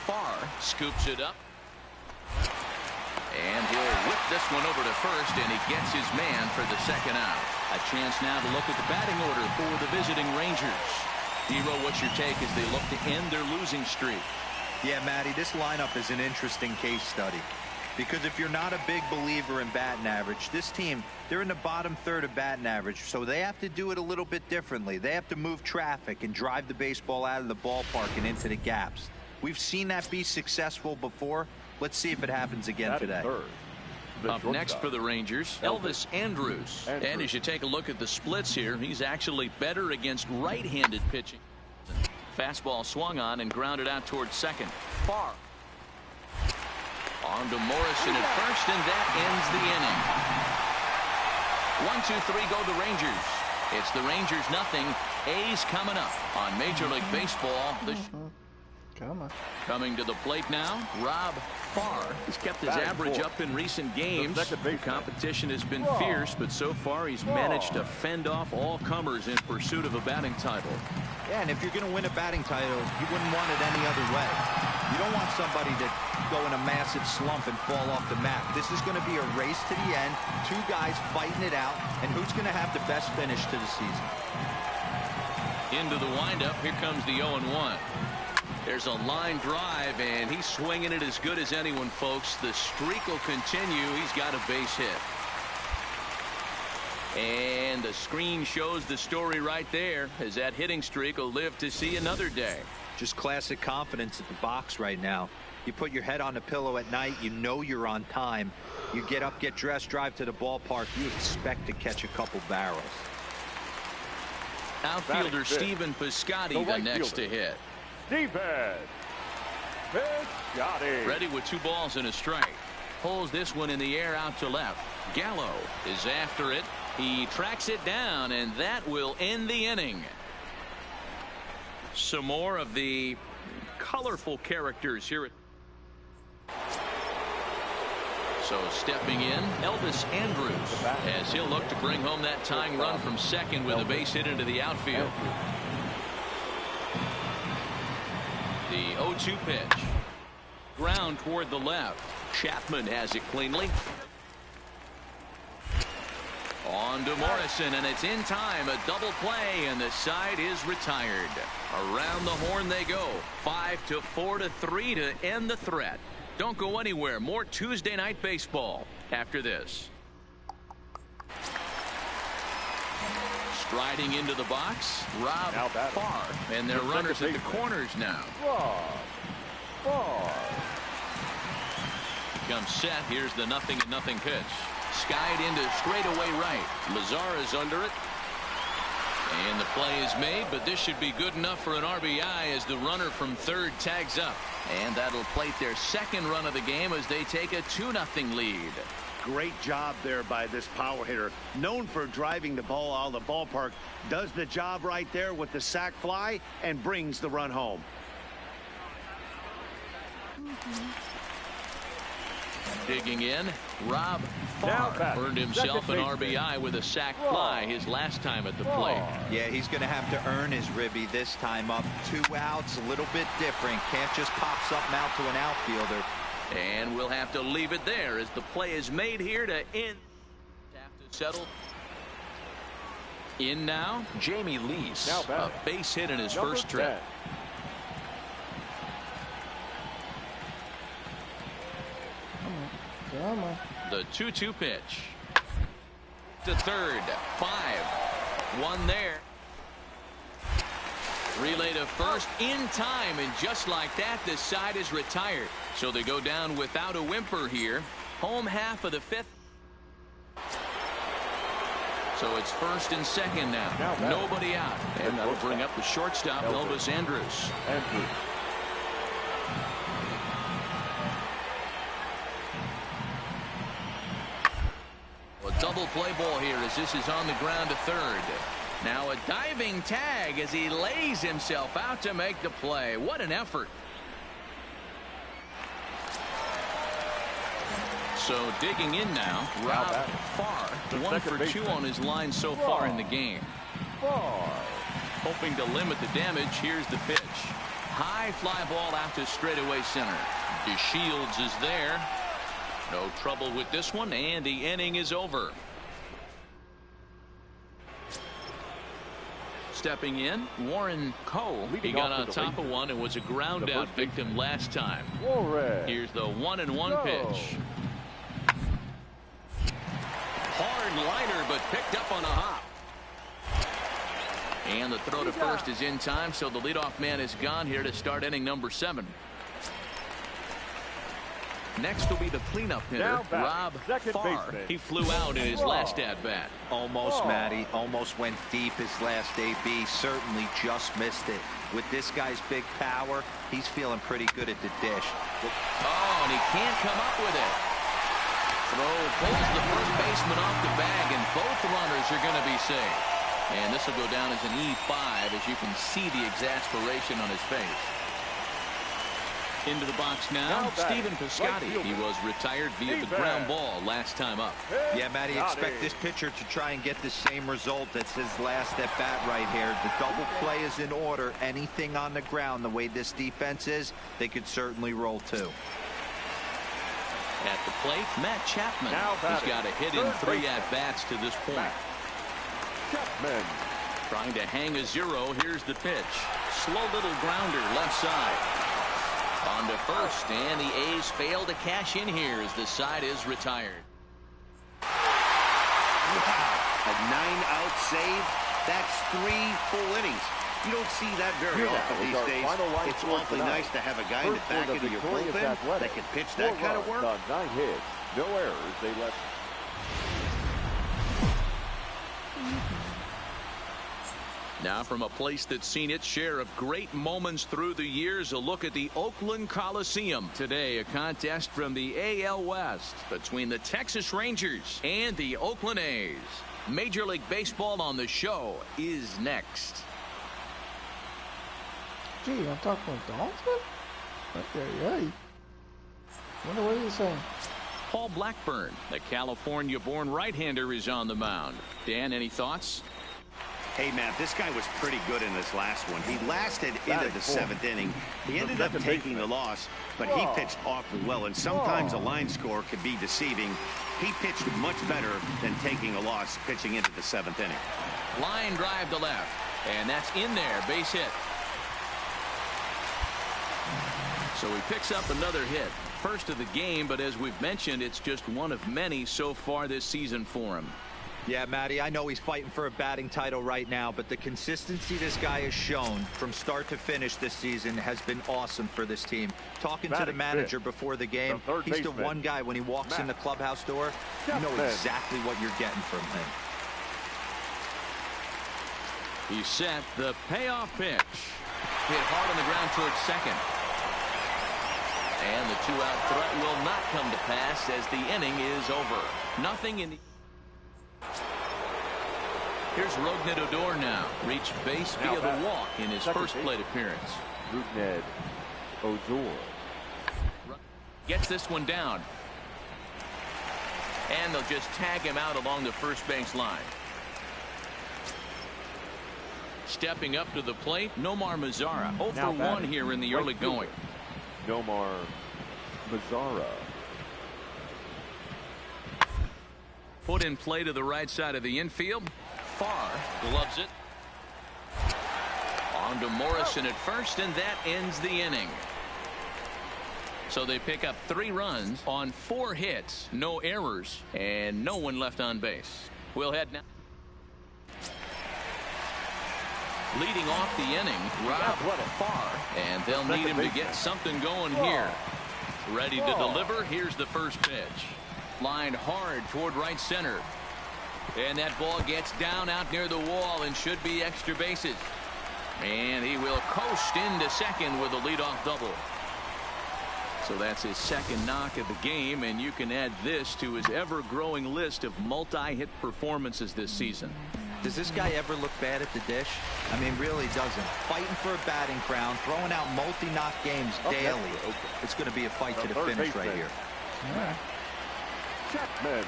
Farr scoops it up. And he'll whip this one over to first, and he gets his man for the second out. A chance now to look at the batting order for the visiting Rangers. Dero, what's your take as they look to end their losing streak? Yeah, Matty, this lineup is an interesting case study. Because if you're not a big believer in batting average, this team, they're in the bottom third of batting average, so they have to do it a little bit differently. They have to move traffic and drive the baseball out of the ballpark and into the gaps. We've seen that be successful before. Let's see if it happens again today. Up next for the Rangers, Elvis Andrus. And as you take a look at the splits here, he's actually better against right-handed pitching. Fastball swung on and grounded out towards second. Farr. On to Morrison at first, and that ends the inning. 1-2-3 go the Rangers. It's the Rangers nothing. A's coming up on Major League Baseball. Coming to the plate now, Rob Farr. He's kept his average up in recent games. The competition has been fierce, but so far he's managed to fend off all comers in pursuit of a batting title. Yeah, and if you're going to win a batting title, you wouldn't want it any other way. You don't want somebody to go in a massive slump and fall off the map. This is going to be a race to the end, two guys fighting it out, and who's going to have the best finish to the season. Into the windup, here comes the 0-1. There's a line drive, and he's swinging it as good as anyone, folks. The streak will continue. He's got a base hit. And the screen shows the story right there, as that hitting streak will live to see another day. Just classic confidence at the box right now. You put your head on the pillow at night, you know you're on time. You get up, get dressed, drive to the ballpark, you expect to catch a couple barrels. Outfielder Stephen Piscotty the next to hit. Stephen Piscotty. Ready with 2 balls and a strike. Pulls this one in the air out to left. Gallo is after it. He tracks it down, and that will end the inning. Some more of the colorful characters here. So stepping in, Elvis Andrus, as he'll look to bring home that tying run from second with a base hit into the outfield. The 0-2 pitch. Ground toward the left. Chapman has it cleanly. On to Morrison, and it's in time. A double play, and the side is retired. Around the horn they go. 5-4-3 to end the threat. Don't go anywhere. More Tuesday night baseball after this. Striding into the box, Rob Farr, and their runners at the corners now. Farr. Comes set. Here's the 0-0 pitch. Skied into straightaway right. Mazara's under it. And the play is made, but this should be good enough for an RBI as the runner from third tags up. And that'll plate their second run of the game as they take a 2-0 lead. Great job there by this power hitter. Known for driving the ball out of the ballpark. Does the job right there with the sac fly and brings the run home. Digging in, Rob Farr earned himself an RBI with a sac fly his last time at the plate. Yeah, he's going to have to earn his ribby this time up. 2 outs, a little bit different. Can't just pop something out to an outfielder. And we'll have to leave it there as the play is made here to end. Have to settle. In now, Jamie Lease, a base hit in his first trip. The 2-2 pitch. To third. 5-1 there. Relay to first in time, and just like that, this side is retired. So they go down without a whimper here. Home half of the 5th. So it's first and second now. Nobody out. And that'll bring up the shortstop, Elvis Andrus. A double play ball here as this is on the ground to third. Now a diving tag as he lays himself out to make the play. What an effort. So digging in now, Rob Farr, 1 for 2 on his line so far in the game. Hoping to limit the damage. Here's the pitch. High fly ball out to straightaway center. DeShields is there. No trouble with this one, and the inning is over. Stepping in, Warren Cole. He got on top of one and was a ground out victim last time. Here's the 1-1 pitch. Hard liner, but picked up on a hop. And the throw to first is in time, so the leadoff man is gone here to start inning number 7. Next will be the cleanup hitter, Rob Farr. He flew out in his last at-bat. Almost, Matty. Almost went deep his last AB. Certainly just missed it. With this guy's big power, he's feeling pretty good at the dish. Oh, and he can't come up with it. Throw pulls the first baseman off the bag, and both runners are going to be safe. And this will go down as an E5, as you can see the exasperation on his face. Into the box now, Stephen Piscotty. He was retired via the ground ball last time up. Yeah, Matty, expect this pitcher to try and get the same result as his last at bat right here. The double play is in order. Anything on the ground, the way this defense is, they could certainly roll too. At the plate, Matt Chapman. He's got a hit in 3 at-bats to this point. Chapman. Trying to hang a 0. Here's the pitch. Slow little grounder left side. On to first, and the A's fail to cash in here as the side is retired. Wow. A 9-out save. That's 3 full innings. You don't see that very often these days. It's awfully nice to have a guy in the back of your bullpen that can pitch that kind of work. 9 hits, no errors. They left. Now from a place that's seen its share of great moments through the years, a look at the Oakland Coliseum. Today, a contest from the AL West between the Texas Rangers and the Oakland A's. Major League Baseball on the show is next. Gee, I'm talking with Dalton? Okay, wonder what he's saying. Paul Blackburn, the California-born right-hander, is on the mound. Dan, any thoughts? Hey, Matt, this guy was pretty good in this last one. He lasted into the 7th inning. He ended up taking the loss, but he pitched awfully well, and sometimes a line score could be deceiving. He pitched much better than taking a loss pitching into the 7th inning. Line drive to left, and that's in there, base hit. So he picks up another hit. First of the game, but as we've mentioned, it's just one of many so far this season for him. Yeah, Matty, I know he's fighting for a batting title right now, but the consistency this guy has shown from start to finish this season has been awesome for this team. Talking to the manager before the game, he's the one guy when he walks in the clubhouse door, you know exactly what you're getting from him. He's set the payoff pitch. Hit hard on the ground towards second. And the 2-out threat will not come to pass as the inning is over. Nothing in the... Here's Rougned Odor now. Reached base via the walk in his first plate appearance. Rougned Odor. Gets this one down. And they'll just tag him out along the first base line. Stepping up to the plate, Nomar Mazara. 0 for 1 here in the early going. Nomar Mazara. Put in play to the right side of the infield. Farr gloves it. On to Morrison at first, and that ends the inning. So they pick up 3 runs on 4 hits, no errors, and no one left on base. We'll head now. Leading off the inning, Rob Farr, and they'll need him to get something going here. Ready to deliver. Here's the first pitch. Lined hard toward right center. And that ball gets down out near the wall and should be extra bases. And he will coast into second with a leadoff double. So that's his second knock of the game, and you can add this to his ever-growing list of multi-hit performances this season. Does this guy ever look bad at the dish? I mean, really doesn't. Fighting for a batting crown, throwing out multi-knock games daily. It's going to be a fight to the finish right here. Yeah. Chapman.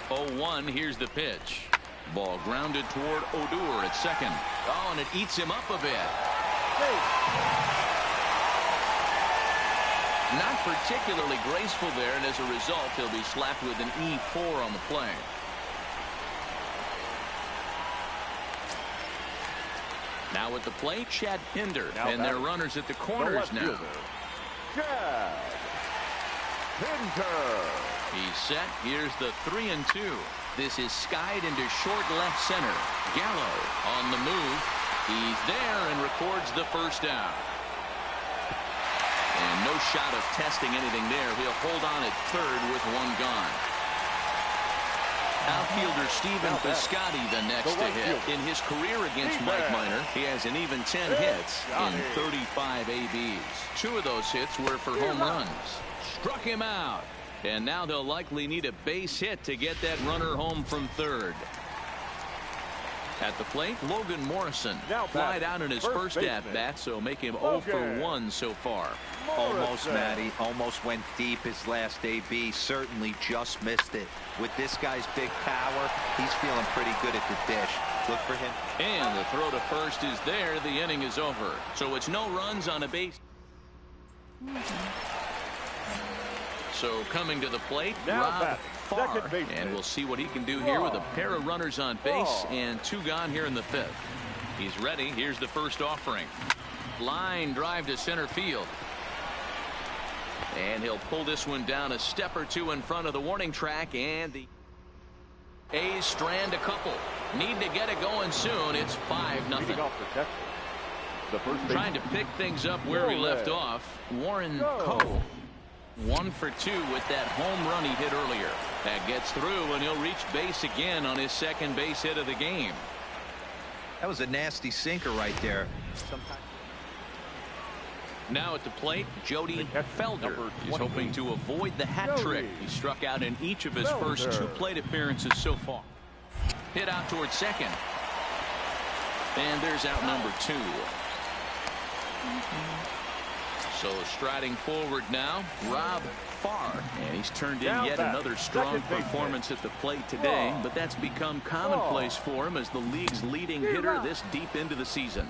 0-1, here's the pitch. Ball grounded toward Odor at second. Oh, and it eats him up a bit. Not particularly graceful there, and as a result, he'll be slapped with an E4 on the play. Now at the plate, Chad Pinder, and their runners at the corners now. Chad Pinder. He's set. Here's the 3-2. This is skied into short left center. Gallo on the move. He's there and records the first out. And no shot of testing anything there. He'll hold on at third with one gone. Outfielder Stephen Piscotty the next to hit. In his career against Mike Minor, he has an even 10 hits in 35 ABs. 2 of those hits were for home runs. Struck him out. And now they'll likely need a base hit to get that runner home from third. At the plate, Logan Morrison flied out in his first at-bat, so make him 0 for 1 so far. Almost, Matty. Almost went deep his last AB. Certainly just missed it. With this guy's big power, he's feeling pretty good at the dish. Look for him. And the throw to first is there. The inning is over. So it's no runs on a base. So coming to the plate, Rob Farr. And we'll see what he can do here with a pair of runners on base and 2 gone here in the 5th. He's ready. Here's the first offering. Line drive to center field. And he'll pull this one down a step or 2 in front of the warning track, and the A's strand a couple. Need to get it going soon. It's 5-0. Trying to pick things up where we left off. Warren Cole. 1 for 2 with that home run he hit earlier. That gets through, and he'll reach base again on his second base hit of the game. That was a nasty sinker right there. Now at the plate, Jody Felder is hoping to avoid the hat trick. He struck out in each of his first 2 plate appearances so far. Hit out towards second. And there's out number 2. So striding forward now, Rob Farr. And he's turned in yet another strong performance at the plate today. But that's become commonplace for him as the league's leading hitter this deep into the season.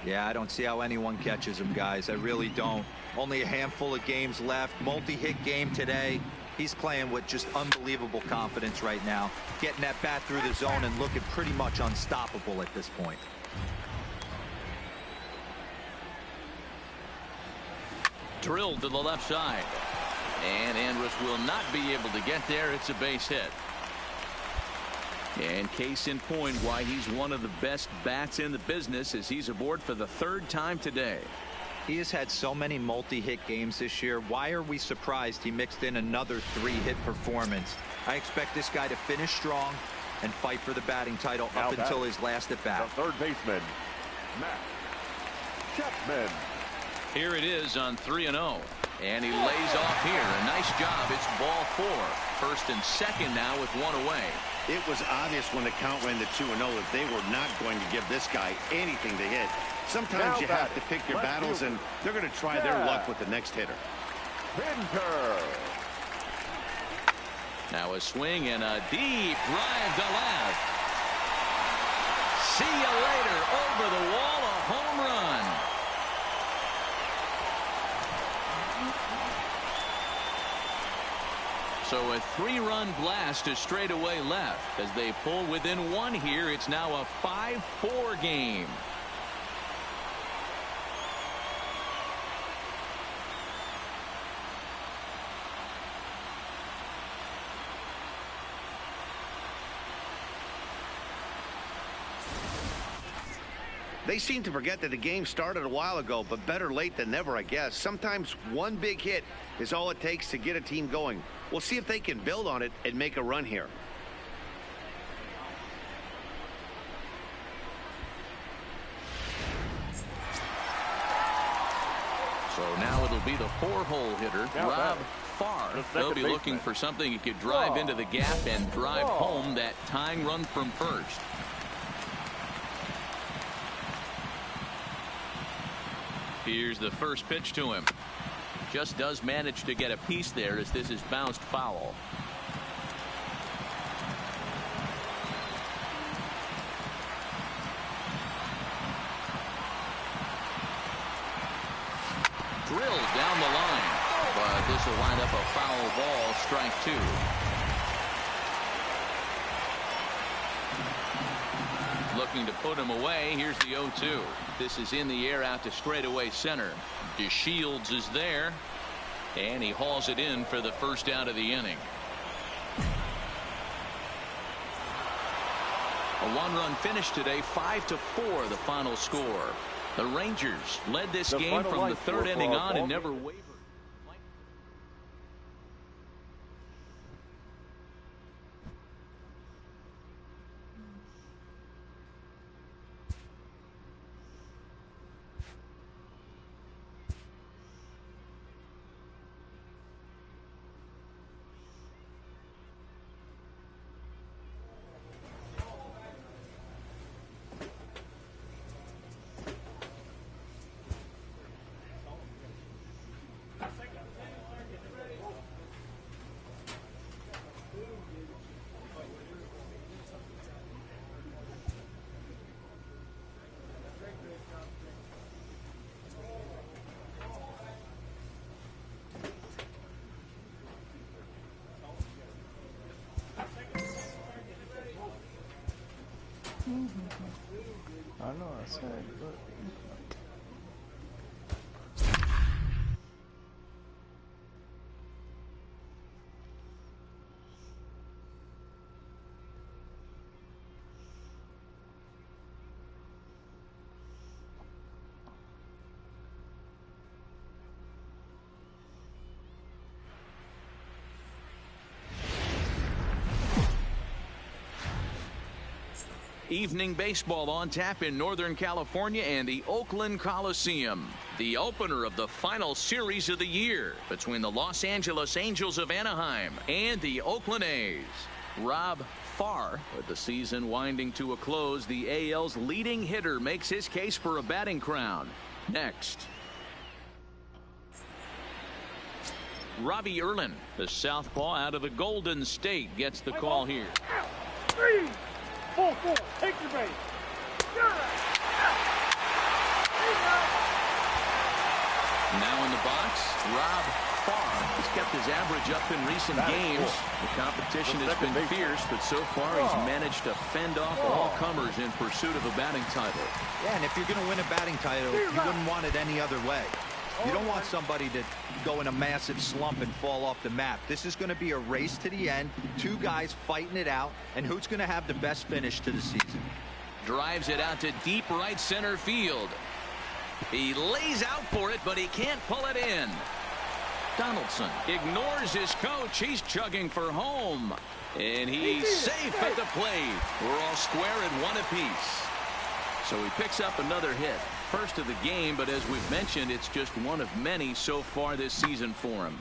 Yeah, I don't see how anyone catches him, guys. I really don't. Only a handful of games left. Multi-hit game today. He's playing with just unbelievable confidence right now. Getting that bat through the zone and looking pretty much unstoppable at this point. Drilled to the left side. And Andrus will not be able to get there. It's a base hit. And case in point why he's one of the best bats in the business as he's aboard for the 3rd time today. He has had so many multi-hit games this year. Why are we surprised he mixed in another 3-hit performance? I expect this guy to finish strong and fight for the batting title up until his last at bat. The 3rd baseman, Matt Chapman. Here it is on 3-0. And he lays off here. A nice job. It's ball 4. First and second now with 1 away. It was obvious when the count ran to 2-0 that they were not going to give this guy anything to hit. Sometimes you have to pick your battles, and they're going to try their luck with the next hitter. Pinder. Now a swing and a deep drive to left. See you later. Over the wall, a home run. So a 3-run blast to straightaway left. As they pull within 1 here, it's now a 5-4 game. They seem to forget that the game started a while ago, but better late than never, I guess. Sometimes one big hit is all it takes to get a team going. We'll see if they can build on it and make a run here. So now it'll be the 4-hole hitter, Rob Farr. They'll be looking for something he could drive into the gap and drive home that tying run from first. Here's the first pitch to him. Just does manage to get a piece there as this is bounced foul. this will wind up a foul ball, strike 2. Looking to put him away. Here's the 0-2. This is in the air out to straightaway center. DeShields is there, and he hauls it in for the first out of the inning. A one-run finish today, 5-4 the final score. The Rangers led this game from the third inning on and never wavered. I know I said, but Evening baseball on tap in Northern California and the Oakland Coliseum. The opener of the final series of the year between the Los Angeles Angels of Anaheim and the Oakland A's. Rob Farr, with the season winding to a close, the AL's leading hitter makes his case for a batting crown. Next, Robbie Erlin, the southpaw out of the Golden State, gets the call here. 3, 4, take your base. Now in the box, Rob Farr has kept his average up in recent games. The competition has been fierce, but so far he's managed to fend off all comers in pursuit of a batting title. Yeah, and if you're going to win a batting title, you wouldn't want it any other way. You don't want somebody to go in a massive slump and fall off the map. This is going to be a race to the end. Two guys fighting it out, and who's going to have the best finish to the season? Drives it out to deep right center field. He lays out for it, but he can't pull it in. Donaldson ignores his coach. He's chugging for home. And he's safe at the plate. We're all square at one apiece. So he picks up another hit. First of the game, but as we've mentioned, it's just one of many so far this season for him.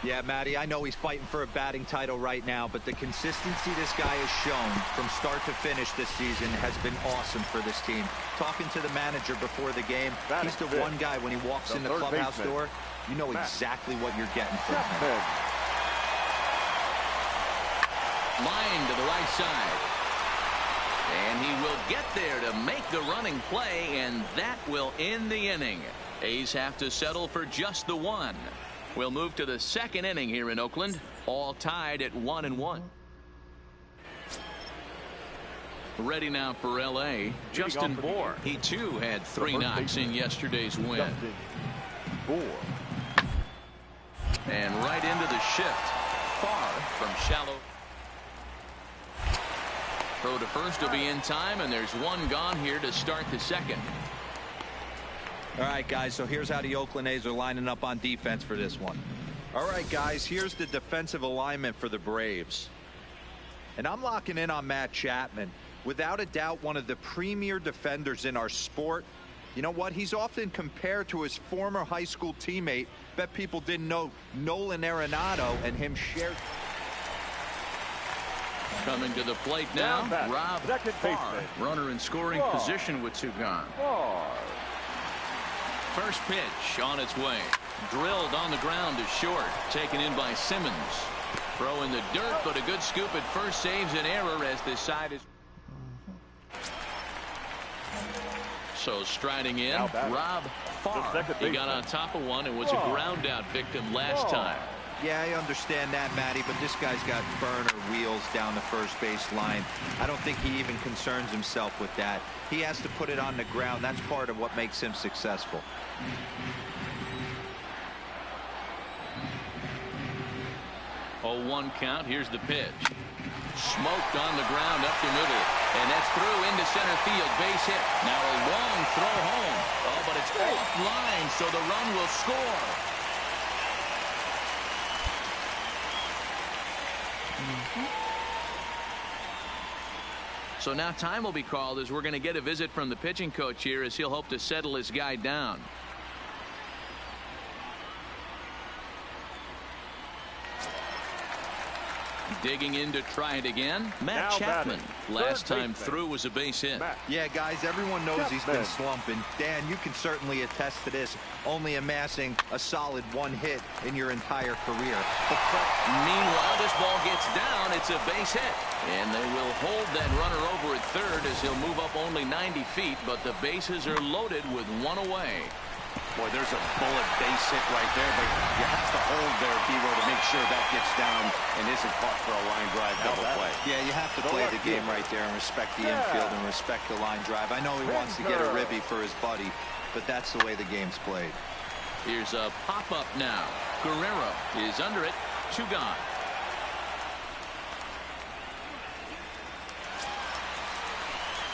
Yeah, Matty, I know he's fighting for a batting title right now, but the consistency this guy has shown from start to finish this season has been awesome for this team. Talking to the manager before the game, he's the one guy when he walks in the clubhouse door, you know exactly what you're getting from him. Line to the right side. And he will get there to make the running play, and that will end the inning. A's have to settle for just the one. We'll move to the second inning here in Oakland, all tied at 1-1. Ready now for L.A., Justin Bour. He, too, had 3 knocks in yesterday's win. And right into the shift. Farr from shallow. Throw to first will be in time, and there's one gone here to start the second. All right, guys, so here's how the Oakland A's are lining up on defense for this one. All right, guys, here's the defensive alignment for the Braves. And I'm locking in on Matt Chapman. Without a doubt, one of the premier defenders in our sport. You know what? He's often compared to his former high school teammate. Bet people didn't know Nolan Arenado and him shared. Coming to the plate now, Rob Farr, runner in scoring position with 2 gone. First pitch on its way. Drilled on the ground to short. Taken in by Simmons. Throw in the dirt, but a good scoop at first saves an error as this side is. So striding in, Rob Farr. He got on top of one and was a ground out victim last time. Yeah, I understand that, Matty, but this guy's got burner wheels down the first base line. I don't think he even concerns himself with that. He has to put it on the ground. That's part of what makes him successful. Oh, 1 count. Here's the pitch. Smoked on the ground up the middle. And that's through into center field. Base hit. Now a long throw home. Oh, but it's offline, so the run will score. So now time will be called as we're going to get a visit from the pitching coach here as he'll hope to settle his guy down. Digging in to try it again. Matt Chapman. Last time through was a base hit. Yeah, guys, everyone knows he's been slumping. Dan, you can certainly attest to this, only amassing a solid 1 hit in your entire career. Meanwhile, this ball gets down. It's a base hit. And they will hold that runner over at third as he'll move up only 90 feet, but the bases are loaded with 1 away. Boy, there's a bullet base hit right there, but you have to hold there, Biro, to make sure that gets down and isn't caught for a line drive double play. Yeah, you have to play the game right there and respect the infield and respect the line drive. I know he wants to get a ribby for his buddy, but that's the way the game's played. Here's a pop-up now. Guerrero is under it. 2 gone.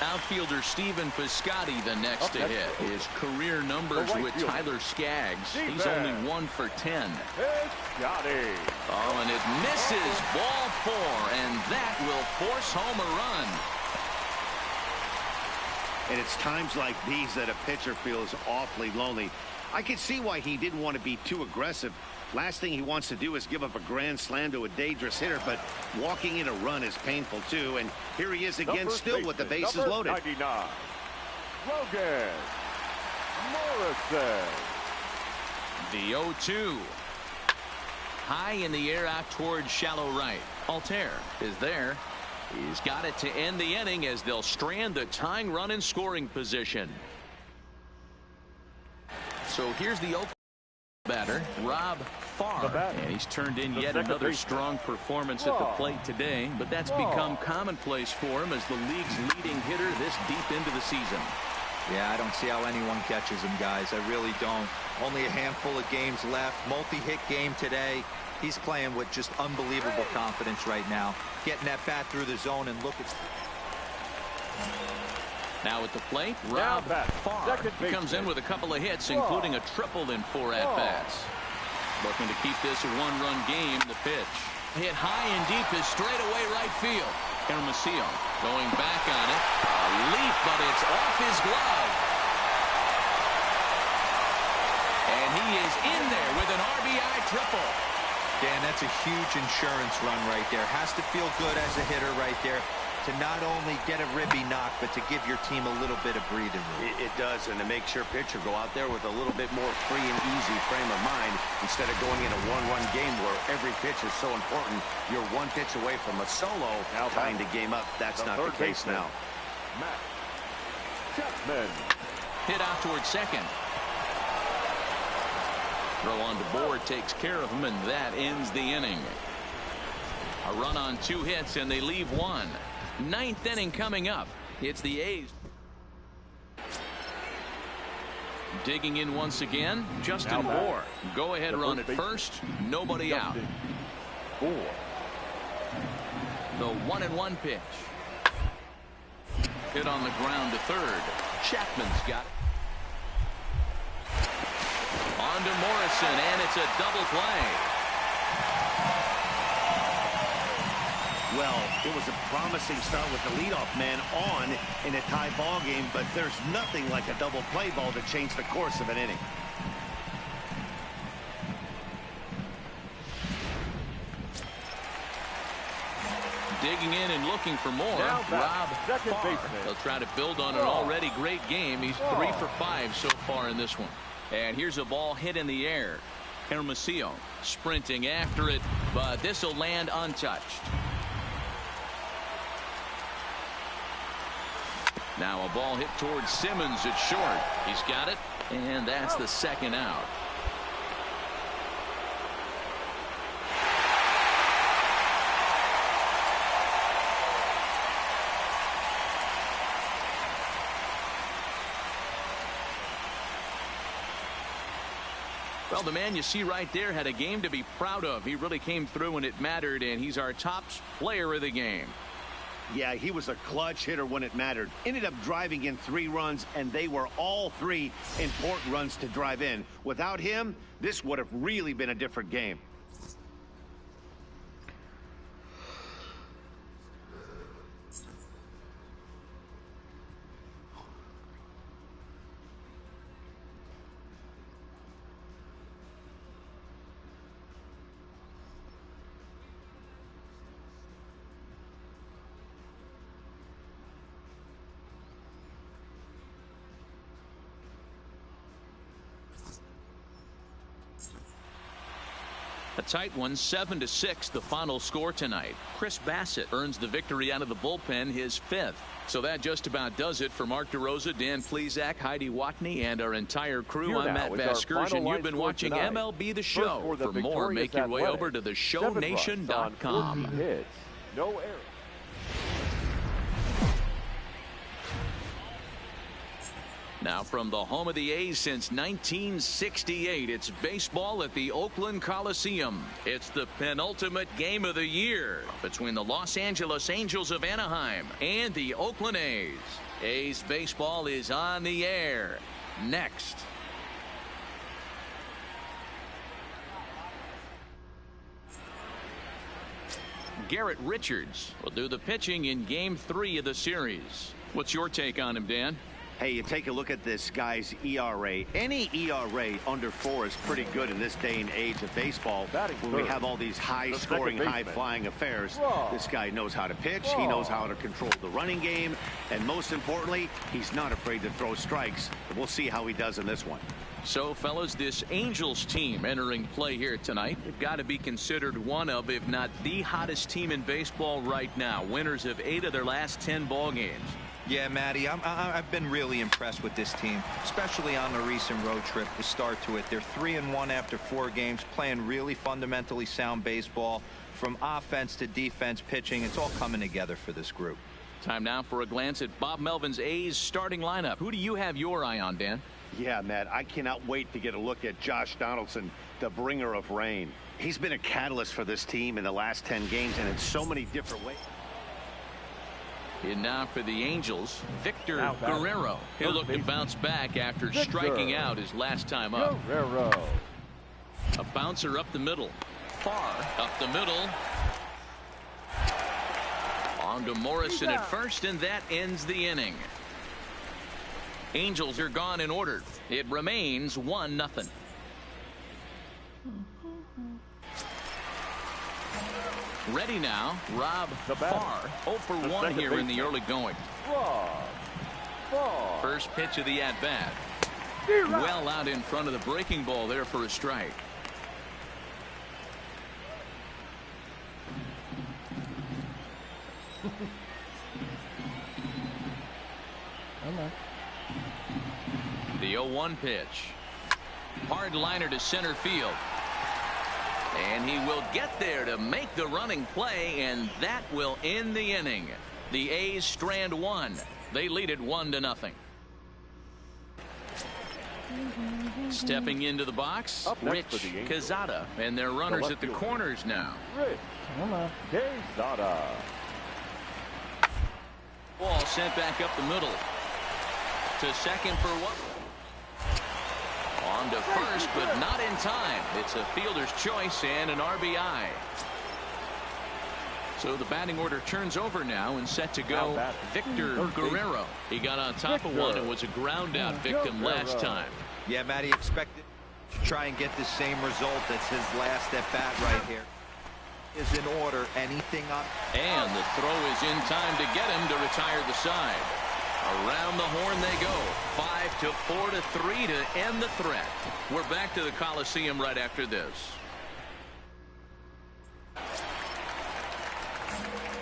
Outfielder Stephen Piscotty the next to hit. His career numbers with Tyler Skaggs. He's only 1 for 10. Oh, and it misses. Ball 4, and that will force home a run. And it's times like these that a pitcher feels awfully lonely. I can see why he didn't want to be too aggressive. Last thing he wants to do is give up a grand slam to a dangerous hitter, but walking in a run is painful too. And here he is again, still with the bases loaded. 99, Logan Morrison. The 0-2. High in the air out towards shallow right. Altair is there. He's got it to end the inning as they'll strand the tying run in scoring position. So here's the Oakland batter, Rob Farr, and he's turned in yet another strong performance at the plate today, but that's become commonplace for him as the league's leading hitter this deep into the season. Yeah, I don't see how anyone catches him, guys. I really don't. Only a handful of games left. Multi-hit game today. He's playing with just unbelievable confidence right now. Getting that bat through the zone and look at... Now at the plate, Rob Farr. He comes in with a couple of hits, including a triple in 4 at-bats. Looking to keep this a 1-run game. The pitch. Hit high and deep is straightaway right field. Hermosillo going back on it. A leap, but it's off his glove. And he is in there with an RBI triple. Dan, that's a huge insurance run right there. Has to feel good as a hitter right there to not only get a ribby knock, but to give your team a little bit of breathing room. It does, and to make sure pitcher go out there with a little bit more free and easy frame of mind instead of going in a 1-run game where every pitch is so important. You're 1 pitch away from a solo tying the game up. That's not the case now. Matt Chapman. Hit out towards second. Throw on to board takes care of him, and that ends the inning. A run on 2 hits, and they leave 1. 9th inning coming up. It's the A's. Digging in once again, Justin Moore. Go ahead run at first. Nobody out. The 1-1 pitch. Hit on the ground to third. Chapman's got it. On to Morrison, and it's a double play. Well, it was a promising start with the leadoff man on in a tie ball game, but there's nothing like a double play ball to change the course of an inning. Digging in and looking for more. Rob Farr. They'll try to build on an already great game. He's 3 for 5 so far in this one. And here's a ball hit in the air. Hermosillo sprinting after it, but this will land untouched. Now a ball hit towards Simmons at short. He's got it, and that's the second out. Well, the man you see right there had a game to be proud of. He really came through when it mattered, and he's our top player of the game. Yeah, he was a clutch hitter when it mattered. Ended up driving in 3 runs, and they were all 3 important runs to drive in. Without him, this would have really been a different game. A tight one, 7-6, the final score tonight. Chris Bassett earns the victory out of the bullpen, his 5th. So that just about does it for Mark DeRosa, Dan Plesac, Heidi Watney, and our entire crew. Here I'm Matt Vasgersian. You've been watching tonight. MLB The Show. For more, make your way over to theshownation.com. 14 hits, no errors. Now from the home of the A's since 1968, it's baseball at the Oakland Coliseum. It's the penultimate game of the year between the Los Angeles Angels of Anaheim and the Oakland A's. A's baseball is on the air next. Garrett Richards will do the pitching in Game 3 of the series. What's your take on him, Dan? Hey, you take a look at this guy's ERA. Any ERA under 4 is pretty good in this day and age of baseball. When we have all these high-scoring, high-flying affairs, this guy knows how to pitch. He knows how to control the running game. And most importantly, he's not afraid to throw strikes. We'll see how he does in this one. So, fellas, this Angels team entering play here tonight, they've got to be considered one of, if not the hottest team in baseball right now. Winners of 8 of their last 10 ball games. Yeah, Matty, I've been really impressed with this team, especially on the recent road trip to start to it. They're 3-1 after 4 games, playing really fundamentally sound baseball. From offense to defense, pitching, it's all coming together for this group. Time now for a glance at Bob Melvin's A's starting lineup. Who do you have your eye on, Dan? Yeah, Matt, I cannot wait to get a look at Josh Donaldson, the bringer of rain. He's been a catalyst for this team in the last 10 games, and in so many different ways. And now for the Angels, Victor Guerrero. He'll look to bounce back after striking out his last time up. Guerrero. A bouncer up the middle. Farr up the middle. On to Morrison at first, and that ends the inning. Angels are gone in order. It remains 1-0. Ready now, Rob Farr. 0 for 1 here in the early going. First pitch of the at-bat. Well out in front of the breaking ball there for a strike. The 0-1 pitch. Hard liner to center field. And he will get there to make the running play, and that will end the inning. The A's strand 1. They lead it 1-0. Stepping into the box, Rich Quezada, and their runners at the corners now. Rich Quezada. Ball sent back up the middle. To second for what? On to first, but not in time. It's a fielder's choice and an RBI. So the batting order turns over now and set to go Victor Guerrero. He got on top of one and was a ground out victim last time. Yeah, Matty expected to try and get the same result. That's his last at bat right here. Is in order. Anything up? And the throw is in time to get him to retire the side. Around the horn they go. 5-4-3 to end the threat. We're back to the Coliseum right after this.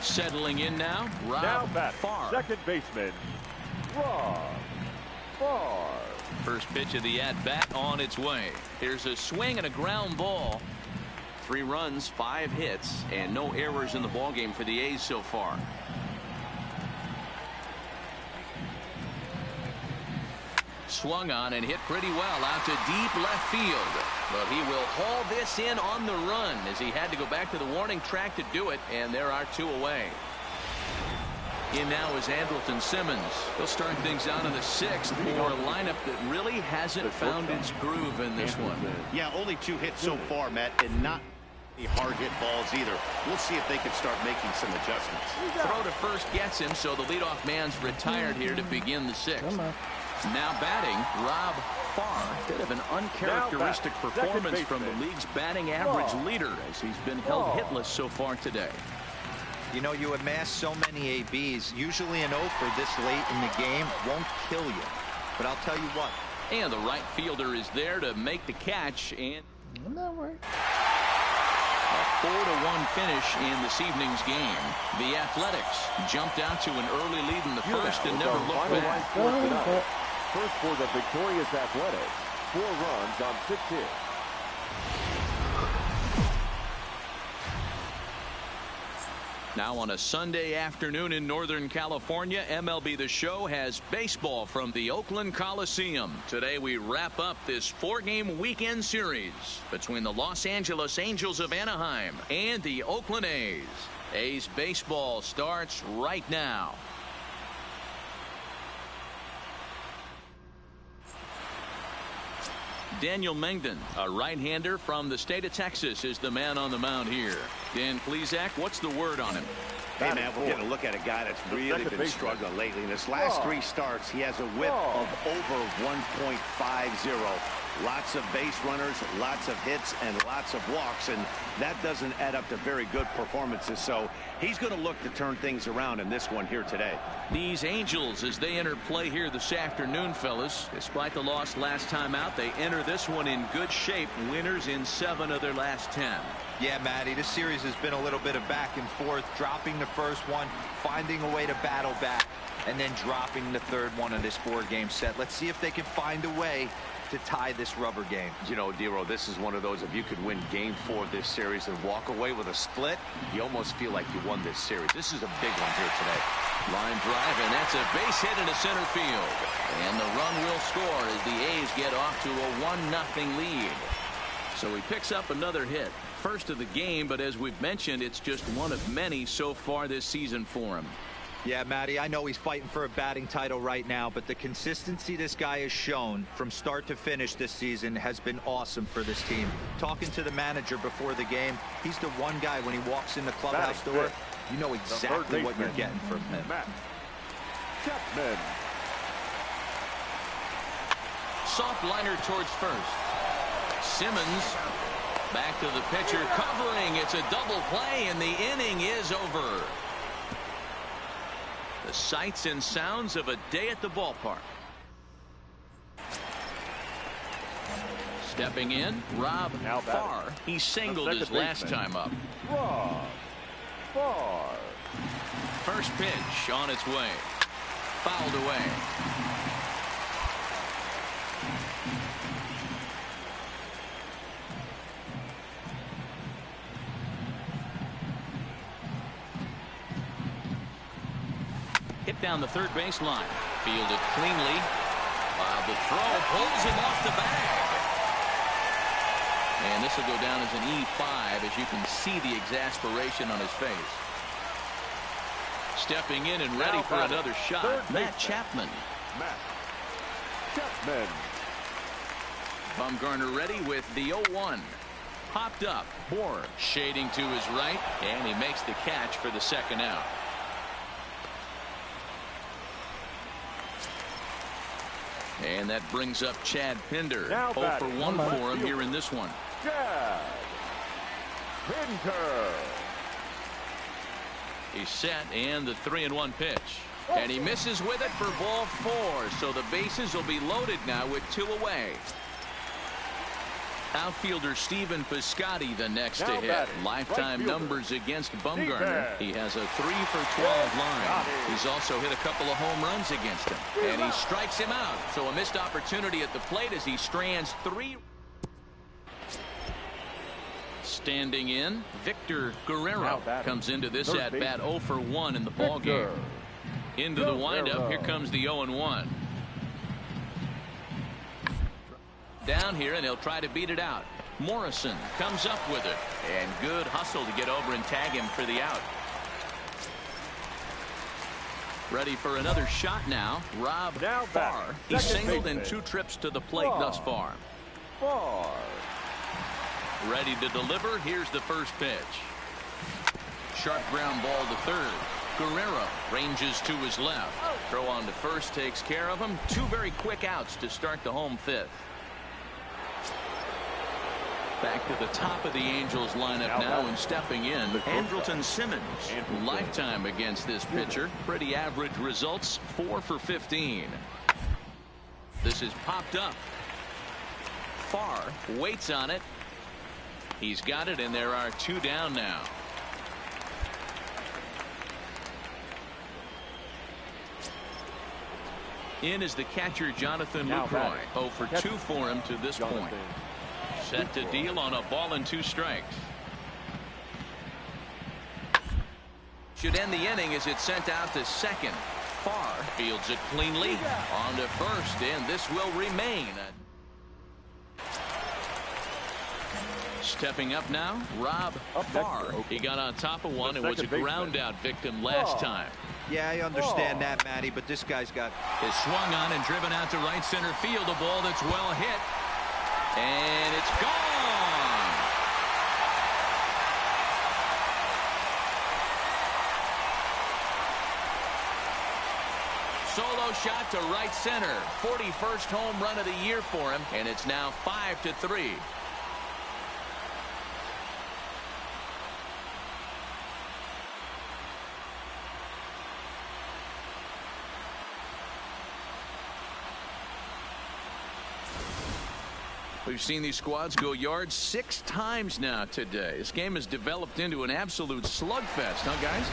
Settling in now, Rob Farr. Second baseman, Rob Farr. First pitch of the at-bat on its way. Here's a swing and a ground ball. 3 runs, 5 hits, and no errors in the ballgame for the A's so far. Swung on and hit pretty well out to deep left field. But he will haul this in on the run as he had to go back to the warning track to do it, and there are 2 away. In now is Andrelton Simmons. He'll start things out in the 6th for a lineup that really hasn't found its groove in this one. Yeah, only 2 hits so far, Matt, and not any hard hit balls either. We'll see if they can start making some adjustments. Throw to first gets him, so the leadoff man's retired here to begin the 6th. Now batting, Rob Farr. Bit of an uncharacteristic performance from the league's batting average leader as he's been held hitless so far today. You know, you amass so many ABs. Usually an offer this late in the game won't kill you. But I'll tell you what. And the right fielder is there to make the catch. And That worked. a 4-1 finish in this evening's game. The Athletics jumped out to an early lead in the first and never looked back. First for the victorious Athletics. 4 runs on 6 hits. Now on a Sunday afternoon in Northern California, MLB The Show has baseball from the Oakland Coliseum. Today we wrap up this 4-game weekend series between the Los Angeles Angels of Anaheim and the Oakland A's. A's baseball starts right now. Daniel Mengden, a right-hander from the state of Texas, is the man on the mound here. Dan Plesac, what's the word on him? Hey, man, we're getting a look at a guy that's really been struggling lately. In his last 3 starts, he has a whip of over 1.50. Lots of base runners, lots of hits, and lots of walks, and that doesn't add up to very good performances. So he's going to look to turn things around in this one here today. These Angels, as they enter play here this afternoon, fellas, despite the loss last time out, they enter this one in good shape. Winners in 7 of their last 10. Yeah, Matty, this series has been a little bit of back and forth, dropping the first one, finding a way to battle back, and then dropping the third one of this 4-game set. Let's see if they can find a way to tie this rubber game. You know, Dero, this is one of those, if you could win game 4 of this series and walk away with a split, you almost feel like you won this series. This is a big one here today. Line drive, and that's a base hit into center field. And the run will score as the A's get off to a 1-0 lead. So he picks up another hit. First of the game, but as we've mentioned, it's just one of many so far this season for him. Yeah, Matty, I know he's fighting for a batting title right now, but the consistency this guy has shown from start to finish this season has been awesome for this team. Talking to the manager before the game, he's the one guy when he walks in the clubhouse door, you know exactly what you're getting from him. Chapman. Soft liner towards first. Simmons back to the pitcher, covering. It's a double play, and the inning is over. The sights and sounds of a day at the ballpark. Stepping in, Rob Farr. He singled his last time up. Rob Farr. First pitch on its way. Fouled away. Hit down the third baseline. Fielded cleanly. The throw pulls him off the bag. And this will go down as an E5 as you can see the exasperation on his face. Stepping in and ready for another shot, Matt Chapman. Bumgarner ready with the 0-1. Popped up. Bohr shading to his right, and he makes the catch for the second out. And that brings up Chad Pinder. 0 for 1 for him here in this one. Chad Pinder. He's set, and the 3-1 pitch. And he misses with it for ball 4. So the bases will be loaded now with 2 away. Outfielder Stephen Piscotty the next to hit. batting, Lifetime right numbers against Bumgarner. He has a 3 for 12 line. He's also hit a couple of home runs against him. And he strikes him out. So a missed opportunity at the plate as he strands 3. Standing in, Victor Guerrero comes into this at bat 0 for 1 in the ball game. Into the windup, here comes the 0-1. Down here, and he'll try to beat it out. Morrison comes up with it, and good hustle to get over and tag him for the out. Ready for another shot now. Rob Farr. He's singled in 2 trips to the plate thus far. Farr. Ready to deliver. Here's the first pitch. Sharp ground ball to third. Guerrero ranges to his left. Throw on to first takes care of him. 2 very quick outs to start the home 5th. Back to the top of the Angels lineup now, and stepping in, Andrelton Simmons. Lifetime against this pitcher. Pretty average results, 4 for 15. This is popped up. Farr waits on it. He's got it, and there are 2 down now. In is the catcher Jonathan Lucroy. 0 for 2 for him to this point. Set to deal on a ball and 2 strikes. Should end the inning as it's sent out to second. Farr fields it cleanly on to first, and this will remain. Stepping up now, Rob Farr. He got on top of one and was a ground out victim last time. Yeah, I understand that, Matty, but this guy's got... Is swung on and driven out to right center field. A ball that's well hit. And it's gone. Solo shot to right center. 41st home run of the year for him, and it's now 5-3. We've seen these squads go yards 6 times now today. This game has developed into an absolute slugfest, huh, guys?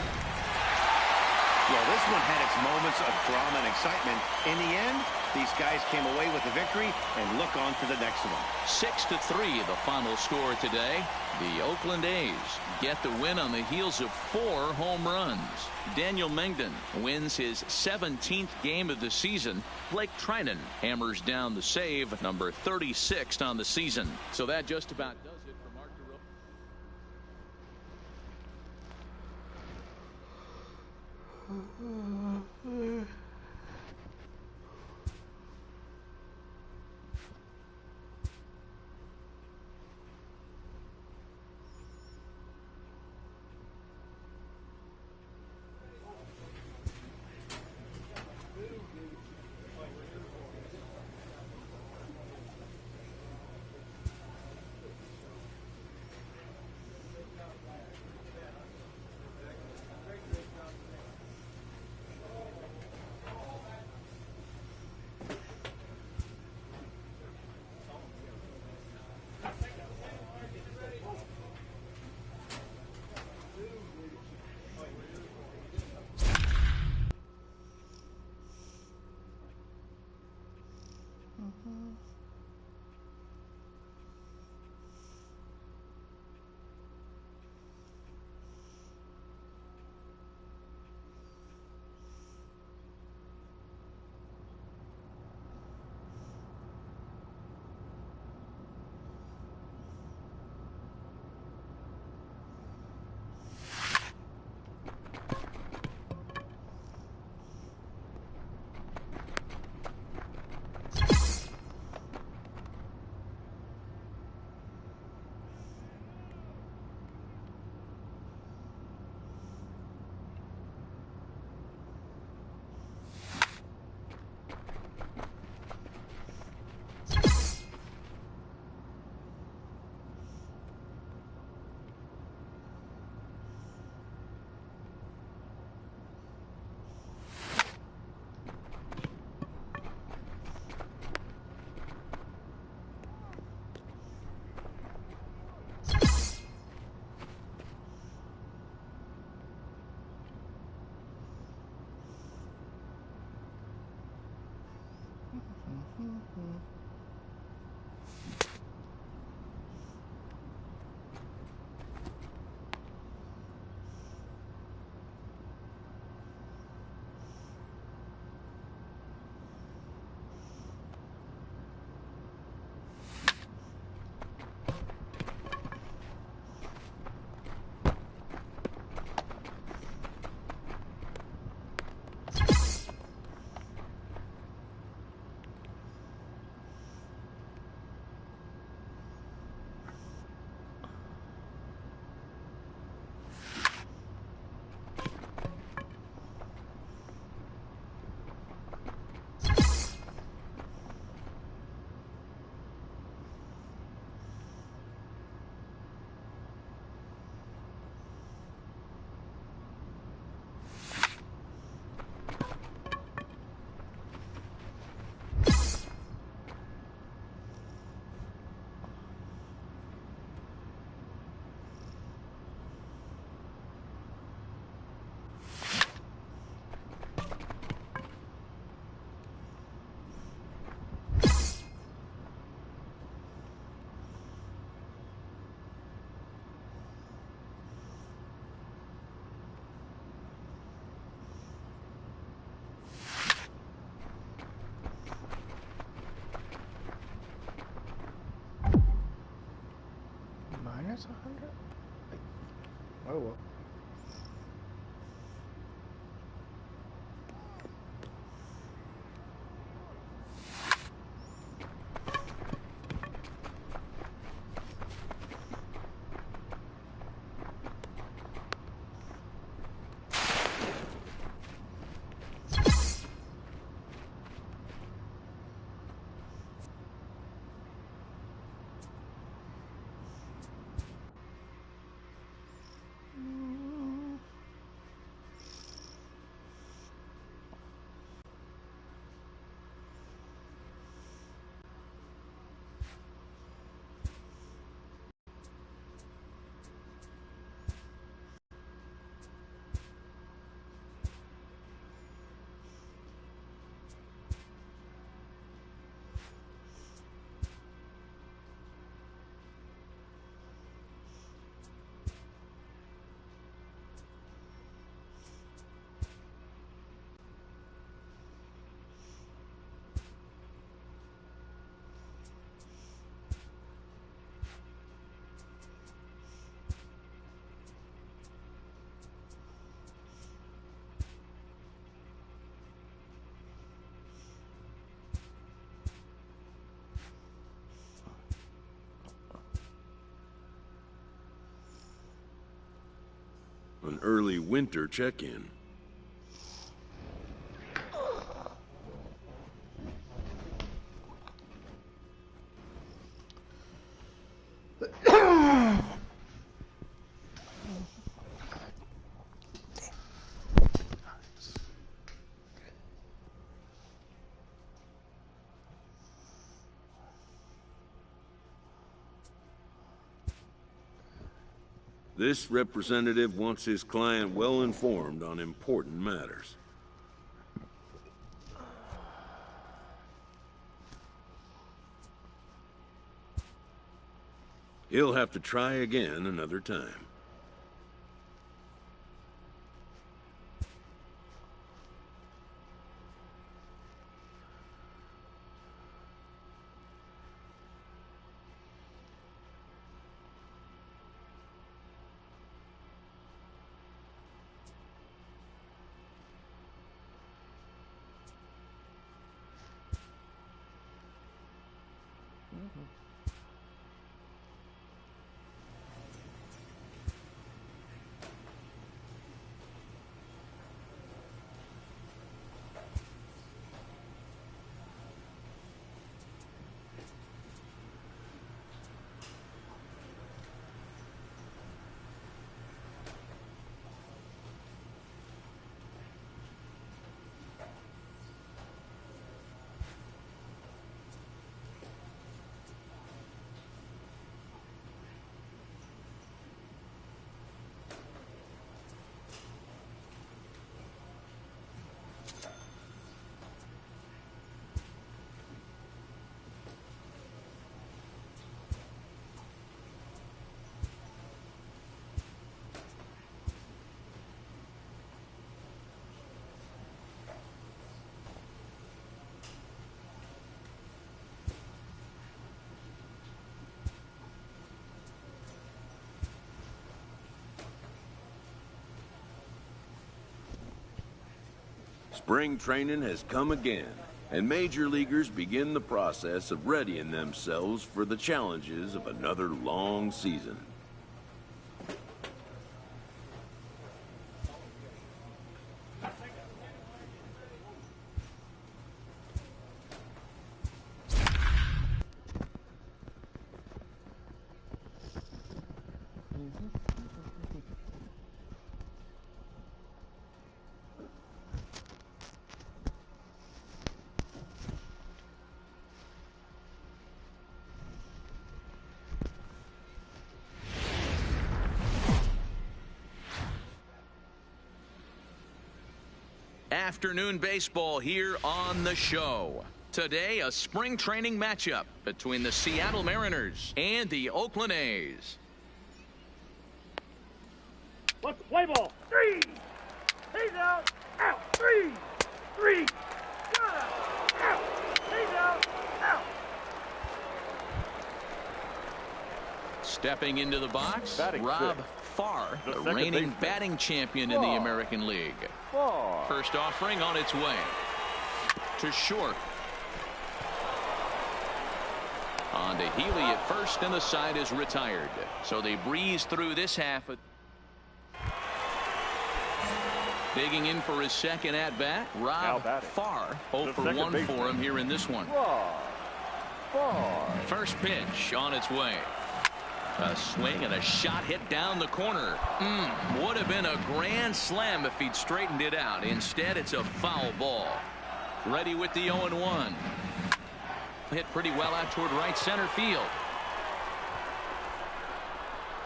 Well, this one had its moments of drama and excitement. In the end, these guys came away with the victory, and look on to the next one. 6-3, the final score today. The Oakland A's get the win on the heels of 4 home runs. Daniel Mengden wins his 17th game of the season. Blake Trinan hammers down the save, number 36 on the season. So that just about does it for Mark DeRosa. Minus 100? Oh well. An early winter check-in. This representative wants his client well informed on important matters. He'll have to try again another time. Spring training has come again, and major leaguers begin the process of readying themselves for the challenges of another long season. Afternoon baseball here on the show. Today, a spring training matchup between the Seattle Mariners and the Oakland A's. What's the play ball? 3. He's out. Out. 3. 3. Out. He's out. Out. Stepping into the box, Batting Rob sixth. Farr, the second reigning baseman. batting champion in the American League. Farr. First offering on its way. To short. On to Healy at first, and the side is retired. So they breeze through this half. Digging in for his second at-bat, Rob Farr. 0 for 1 for him here in this one. Farr. First pitch on its way. A swing and a shot hit down the corner. Would have been a grand slam if he'd straightened it out. Instead, it's a foul ball. Ready with the 0-1. Hit pretty well out toward right center field.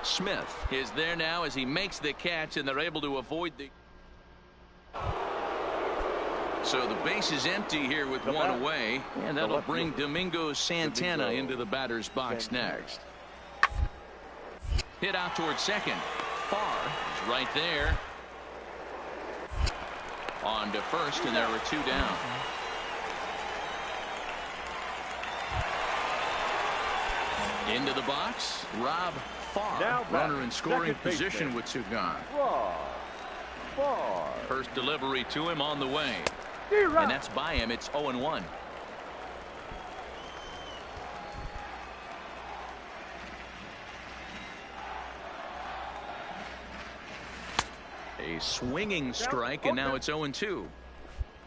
Smith is there now as he makes the catch, and they're able to avoid the... So the base is empty here with one away, and that'll bring Domingo Santana into the batter's box next. Hit out toward second. Farr is right there. On to first, and there are 2 down. Into the box, Rob Farr. Now Runner in scoring second position baseman. with 2 gone. Farr. First delivery to him on the way. And that's by him. It's 0-1. A swinging strike, and now it's 0-2.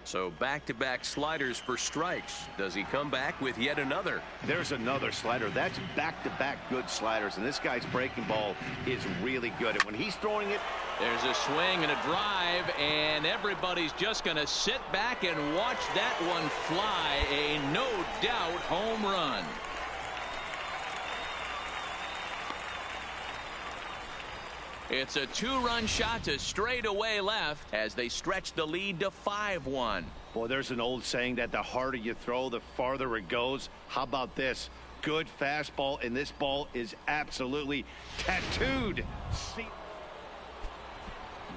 So back-to-back sliders for strikes. Does he come back with yet another? There's another slider. That's back-to-back good sliders, and this guy's breaking ball is really good. And when he's throwing it, There's a swing and a drive, and everybody's just going to sit back and watch that one fly. A no-doubt home run. It's a 2-run shot to straightaway left as they stretch the lead to 5-1. boy, there's an old saying that the harder you throw, the farther it goes. How about this? Good fastball, and this ball is absolutely tattooed.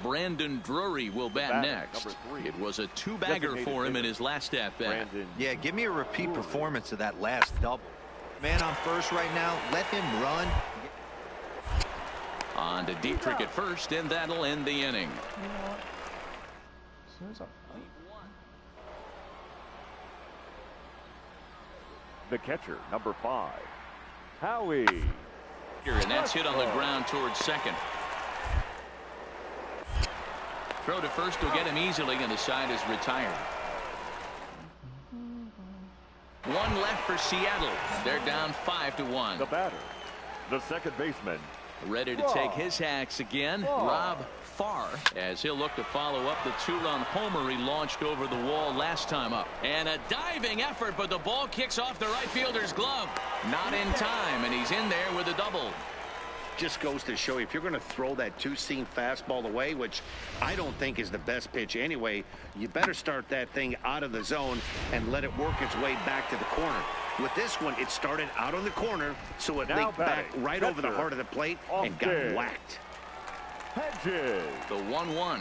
Brandon Drury will bat next. It was a 2-bagger for him in his last at-bat. Yeah, give me a repeat performance of that last double. Man on first right now, let him run. On to Dietrich at first, and that'll end the inning. You know what? As soon as The catcher, number 5, Howie. And that's hit on the ground towards second. Throw to first will get him easily, and the side is retired. 1 left for Seattle. They're down 5-1. The batter, the second baseman. Ready to take his hacks again, Rob Farr, as he'll look to follow up the 2-run homer he launched over the wall last time up. And a diving effort, but the ball kicks off the right fielder's glove. Not in time, and he's in there with a double. Just goes to show you, if you're going to throw that 2-seam fastball away, which I don't think is the best pitch anyway, you better start that thing out of the zone and let it work its way back to the corner. With this one, it started out on the corner, so it leaked back right over the heart of the plate and got whacked. Hedges. The 1-1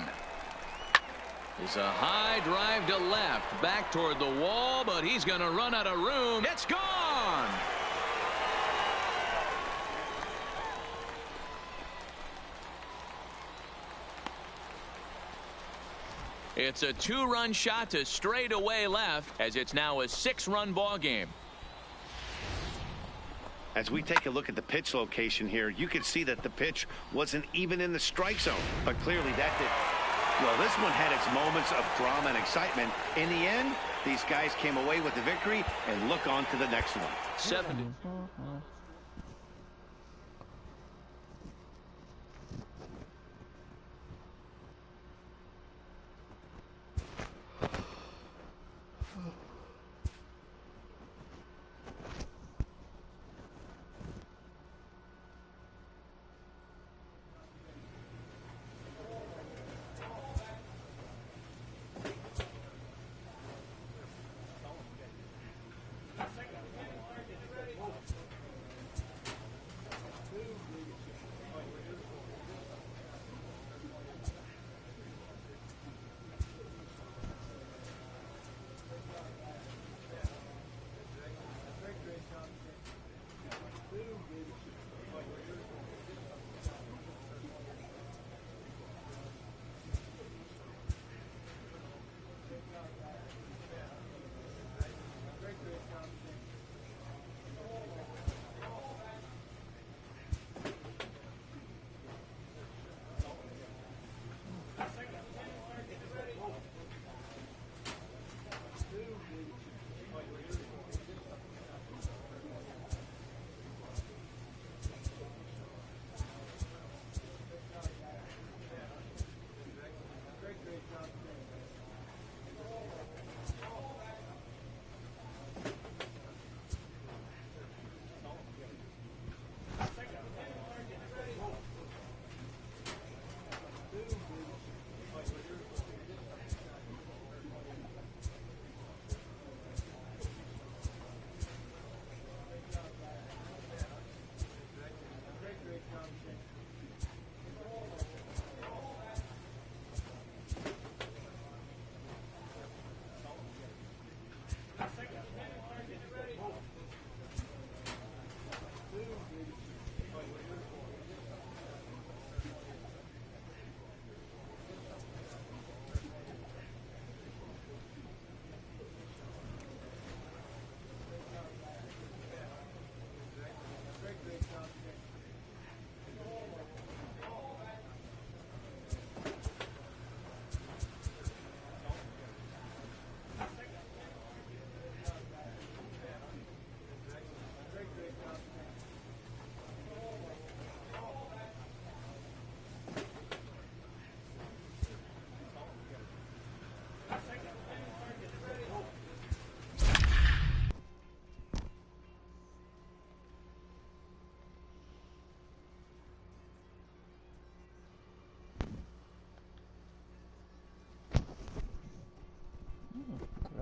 is a high drive to left, back toward the wall, but he's going to run out of room. It's gone. It's a 2-run shot to straightaway left as it's now a 6-run ball game. As we take a look at the pitch location here, you can see that the pitch wasn't even in the strike zone, but clearly that did. Well, this one had its moments of drama and excitement. In the end, these guys came away with the victory, and look on to the next one. 70.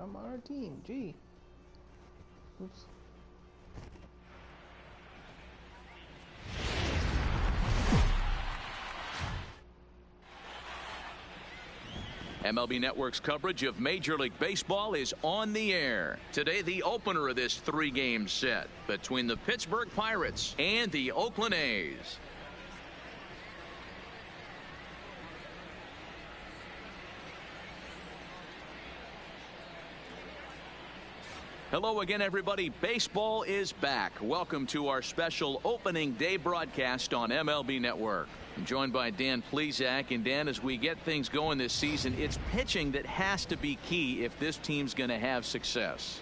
I'm on our team. Gee. Oops. MLB Network's coverage of Major League Baseball is on the air. Today, the opener of this 3-game set between the Pittsburgh Pirates and the Oakland A's. Hello again, everybody. Baseball is back. Welcome to our special opening day broadcast on MLB Network. I'm joined by Dan Plesac. And Dan, as we get things going this season, it's pitching that has to be key if this team's going to have success.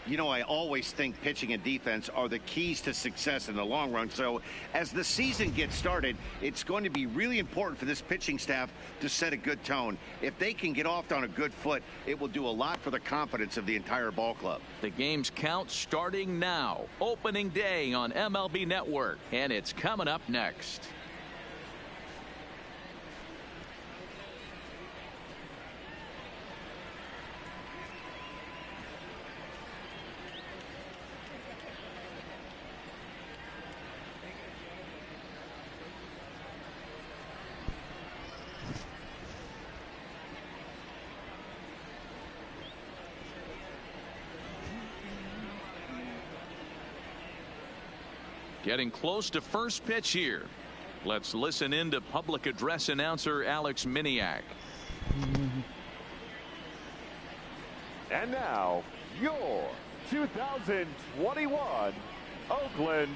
You know, I always think pitching and defense are the keys to success in the long run. So as the season gets started, it's going to be really important for this pitching staff to set a good tone. If they can get off on a good foot, it will do a lot for the confidence of the entire ball club. The game's count starting now. Opening day on MLB Network. And it's coming up next. Getting close to first pitch here. Let's listen in to public address announcer Alex Miniak. And now, your 2021 Oakland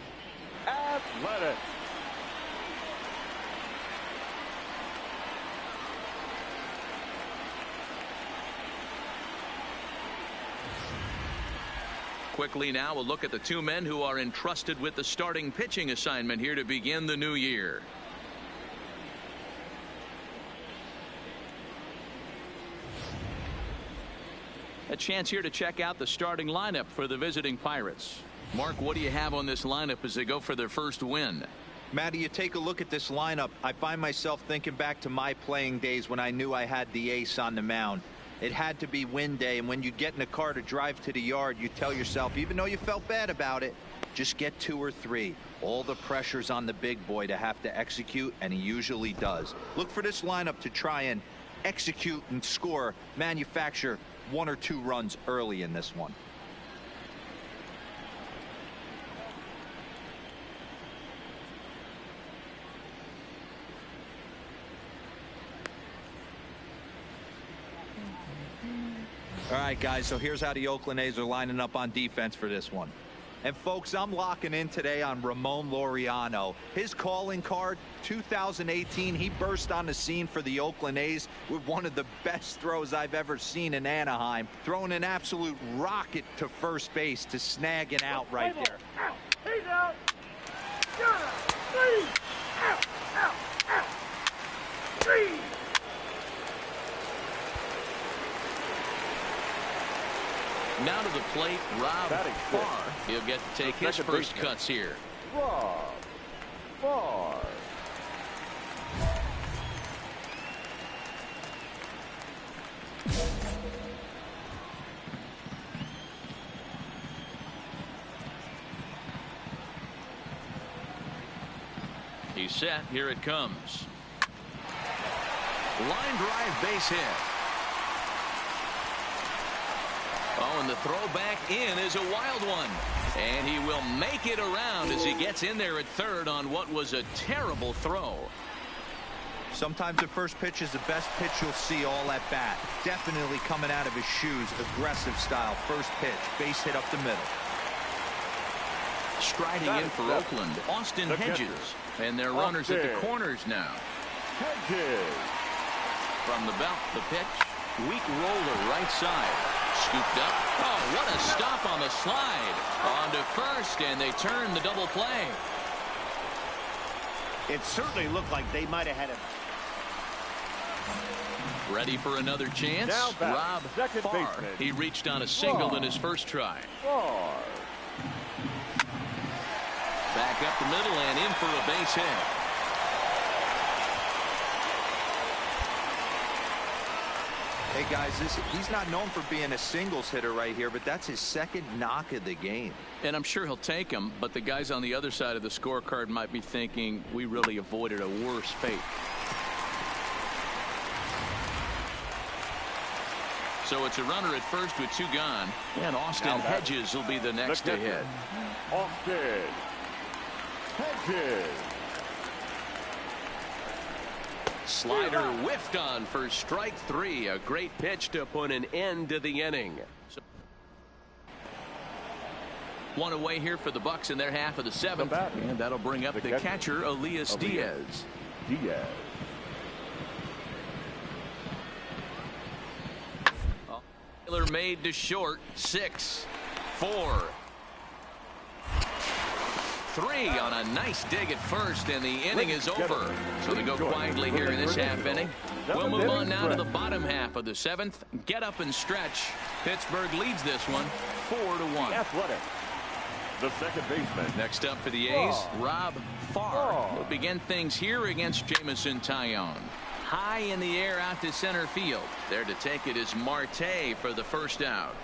Athletics. Quickly now, we'll look at the two men who are entrusted with the starting pitching assignment here to begin the new year. A chance here to check out the starting lineup for the visiting Pirates. Mark, what do you have on this lineup as they go for their first win? Matty, you take a look at this lineup. I find myself thinking back to my playing days when I knew I had the ace on the mound. It had to be win day, and when you get in a car to drive to the yard, you tell yourself, even though you felt bad about it, just get 2 or 3. All the pressure's on the big boy to have to execute, and he usually does. Look for this lineup to try and execute and score, manufacture 1 or 2 runs early in this one. All right, guys, so here's how the Oakland A's are lining up on defense for this one. And, folks, I'm locking in today on Ramon Laureano. His calling card, 2018, he burst on the scene for the Oakland A's with one of the best throws I've ever seen in Anaheim, throwing an absolute rocket to first base to snag an out right there. Out. He's out. You're out. 3. Out. Out. Out. 3. Now to the plate, Rob Farr. He'll get to take his first cuts here. Rob Farr. He's set. Here it comes. Line drive, base hit. Oh, and the throw back in is a wild one. And he will make it around as he gets in there at third on what was a terrible throw. Sometimes the first pitch is the best pitch you'll see all at bat. Definitely coming out of his shoes, aggressive style. First pitch, base hit up the middle. Striding in for Oakland, Austin Hedges. And their runners at the corners now. Hedges. From the belt, the pitch. Weak roller right side. Scooped up. Oh, what a stop on the slide. On to first, and they turn the double play. It certainly looked like they might have had it. Ready for another chance? Rob Farr. He reached on a single in his first try. Farr. Back up the middle and in for a base hit. Hey, guys, he's not known for being a singles hitter right here, but that's his second knock of the game. And I'm sure he'll take him, but the guys on the other side of the scorecard might be thinking we really avoided a worse fate. So it's a runner at first with 2 gone, and Austin Hedges will be the next to hit. Austin Hedges. Slider whiffed on for strike 3. A great pitch to put an end to the inning. One away here for the Bucks in their half of the 7th, and that'll bring up the catcher, Elias Diaz. Taylor made to short. 6, 4, 3 on a nice dig at first, and the inning is over. So they go quietly here in this half inning. We'll move on now to the bottom half of the 7th. Get up and stretch. Pittsburgh leads this one 4-1. Athletic. The second baseman. Next up for the A's, Rob Farr. Will begin things here against Jamison Tyone. High in the air out to center field. There to take it is Marte for the first out.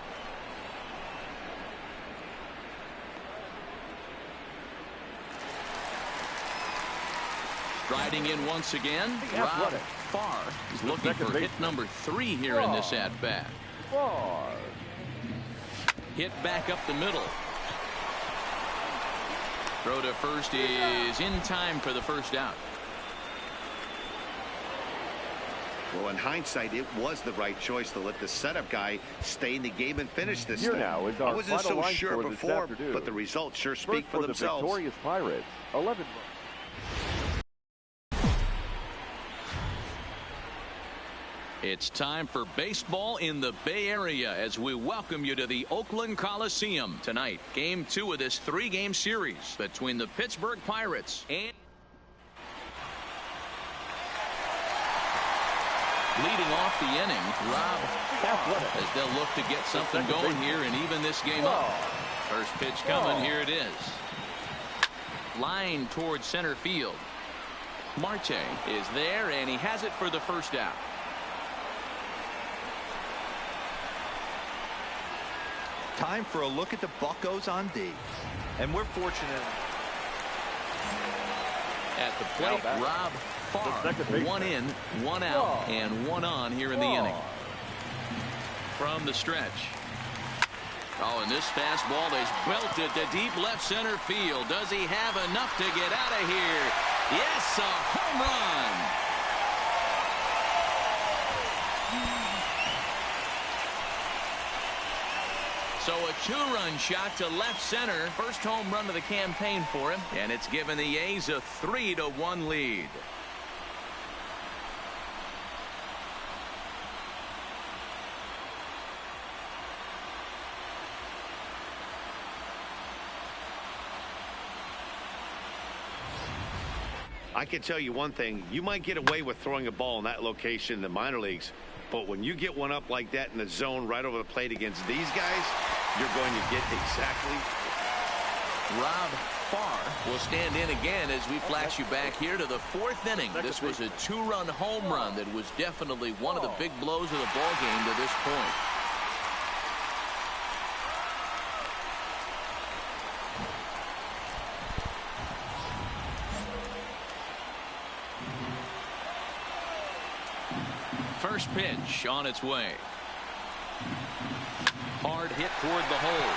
Striding in once again, Rob Farr is looking for hit number 3 here in this at-bat. Farr. Hit back up the middle. Throw to first is in time for the first out. Well, in hindsight, it was the right choice to let the setup guy stay in the game and finish this Here thing. now is I our wasn't final so line sure score this before, afternoon. but the results sure speak First for the themselves. victorious Pirates, 11 runs. It's time for baseball in the Bay Area as we welcome you to the Oakland Coliseum. Tonight, Game 2 of this 3-game series between the Pittsburgh Pirates and... Leading off the inning, Rob Farr, as they'll look to get something going here and even this game up. First pitch coming, here it is. Line towards center field. Marte is there, and he has it for the first out. Time for a look at the Buccos on D. And we're fortunate. At the plate, Rob Farr. 1 in, 1 out, and 1 on here in the inning. From the stretch. Oh, and this fastball is belted to deep left center field. Does he have enough to get out of here? Yes, a home run. So a 2-run shot to left center. First home run of the campaign for him. And it's given the A's a 3-1 lead. I can tell you one thing. You might get away with throwing a ball in that location in the minor leagues. But when you get one up like that in the zone right over the plate against these guys, you're going to get exactly. Rob Farr will stand in again as we flash you back here to the 4th inning. This was a 2-run home run that was definitely one of the big blows of the ball game to this point. First pitch on its way. Hard hit toward the hole.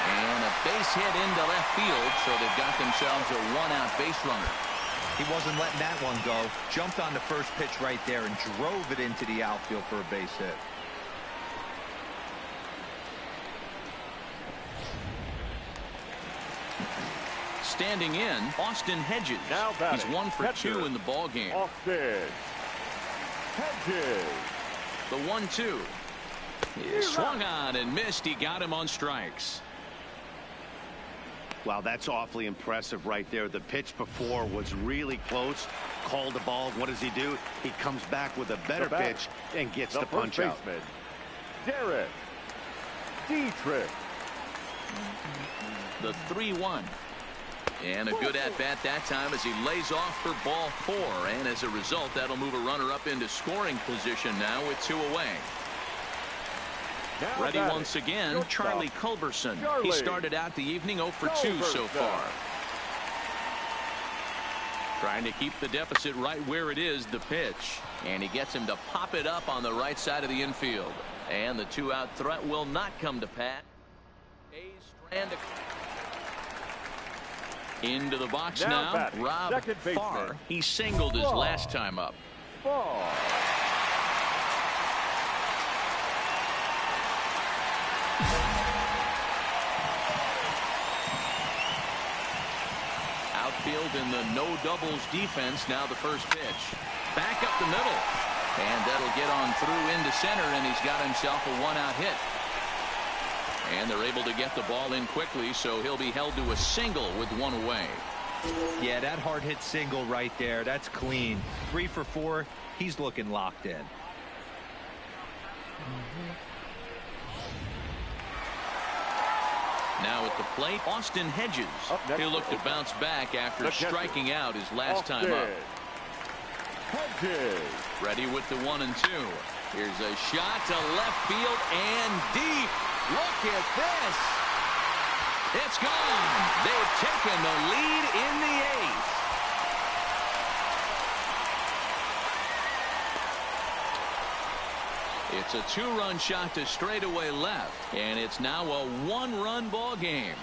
And a base hit into left field, so they've got themselves a 1-out base runner. He wasn't letting that one go. Jumped on the first pitch right there and drove it into the outfield for a base hit. Standing in, Austin Hedges. Now He's 1 for 2 in the ball game. Austin Hedges. The 1-2. He swung on and missed. He got him on strikes. Wow, that's awfully impressive right there. The pitch before was really close. Called the ball. What does he do? He comes back with a better pitch and gets the punch out. Derek Dietrich. The 3-1. And a good at-bat that time as he lays off for ball 4. And as a result, that'll move a runner up into scoring position now with 2 away. Now Ready once again, Charlie Culberson. He started out the evening 0 for 2 so far. Trying to keep the deficit right where it is, the pitch. And he gets him to pop it up on the right side of the infield. And the 2-out threat will not come to pass. Into the box now, Rob Farr. He singled his last time up. Outfield in the no doubles defense. Now the first pitch. Back up the middle. And that'll get on through into center, and he's got himself a 1-out hit. And they're able to get the ball in quickly, so he'll be held to a single with 1 away. Yeah, that hard hit single right there. That's clean. 3 for 4. He's looking locked in. Now at the plate, Austin Hedges. He'll look to bounce back after striking out his last time up. Hedges. Ready with the 1 and 2. Here's a shot to left field and deep. Look at this. It's gone. They've taken the lead in the 8th. It's a 2-run shot to straightaway left, and it's now a 1-run ball game.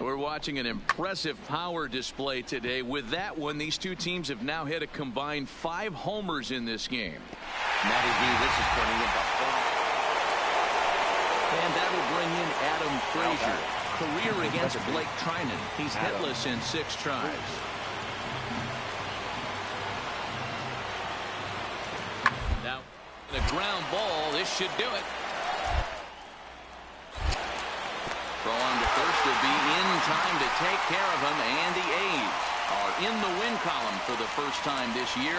We're watching an impressive power display today. With that one, these two teams have now hit a combined 5 homers in this game. Matty D, this is putting it up. And that will bring in Adam Frazier. Career against Blake Trinan. He's hitless in 6 tries. Now, the ground ball. This should do it. Throw on to first will be in time to take care of him, and the A's are in the win column for the first time this year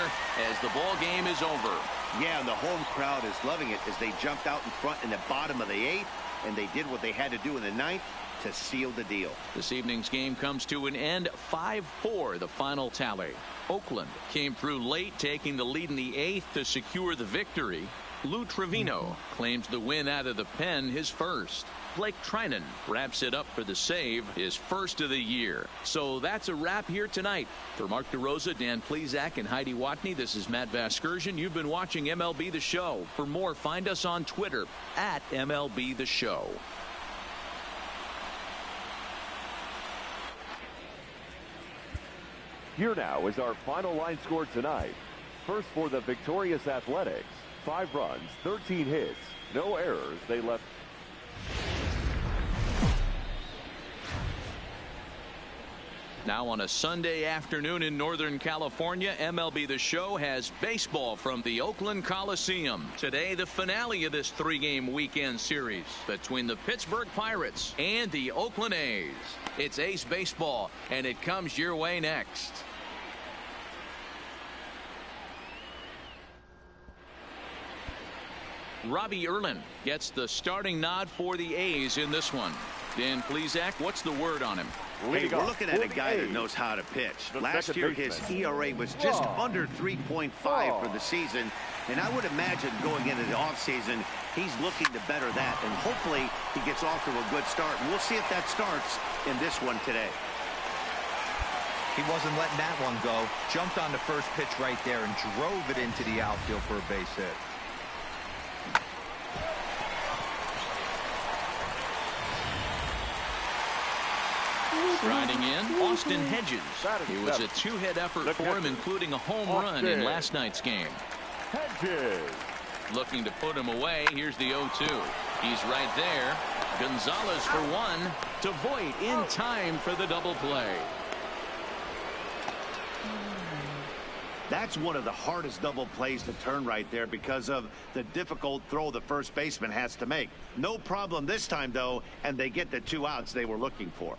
as the ball game is over. Yeah, and the home crowd is loving it as they jumped out in front in the bottom of the 8th, and they did what they had to do in the 9th to seal the deal. This evening's game comes to an end, 5-4 the final tally. Oakland came through late, taking the lead in the 8th to secure the victory. Lou Trevino claims the win out of the pen, his first. Blake Trinan wraps it up for the save, his first of the year. So that's a wrap here tonight. For Mark DeRosa, Dan Plesac, and Heidi Watney, this is Matt Vasgersian. You've been watching MLB The Show. For more, find us on Twitter at MLB The Show. Here now is our final line score tonight. First for the victorious Athletics. 5 runs, 13 hits, no errors. They left. Now on a Sunday afternoon in Northern California, MLB The Show has baseball from the Oakland Coliseum. Today, the finale of this 3-game weekend series between the Pittsburgh Pirates and the Oakland A's. It's Ace Baseball, and it comes your way next. Robbie Erlin gets the starting nod for the A's in this one. Dan Plesac, what's the word on him? Hey, we're looking at a guy that knows how to pitch. Last year, his ERA was just under 3.5 for the season. And I would imagine going into the offseason, he's looking to better that. And hopefully, he gets off to a good start. And we'll see if that starts in this one today. He wasn't letting that one go. Jumped on the first pitch right there and drove it into the outfield for a base hit. Striding in, Austin Hedges. It was a 2-hit effort for him, including a home run in last night's game. Hedges. Looking to put him away. Here's the 0-2. He's right there. Gonzalez for 1 to Voit in time for the double play. That's one of the hardest double plays to turn right there because of the difficult throw the first baseman has to make. No problem this time, though, and they get the 2 outs they were looking for.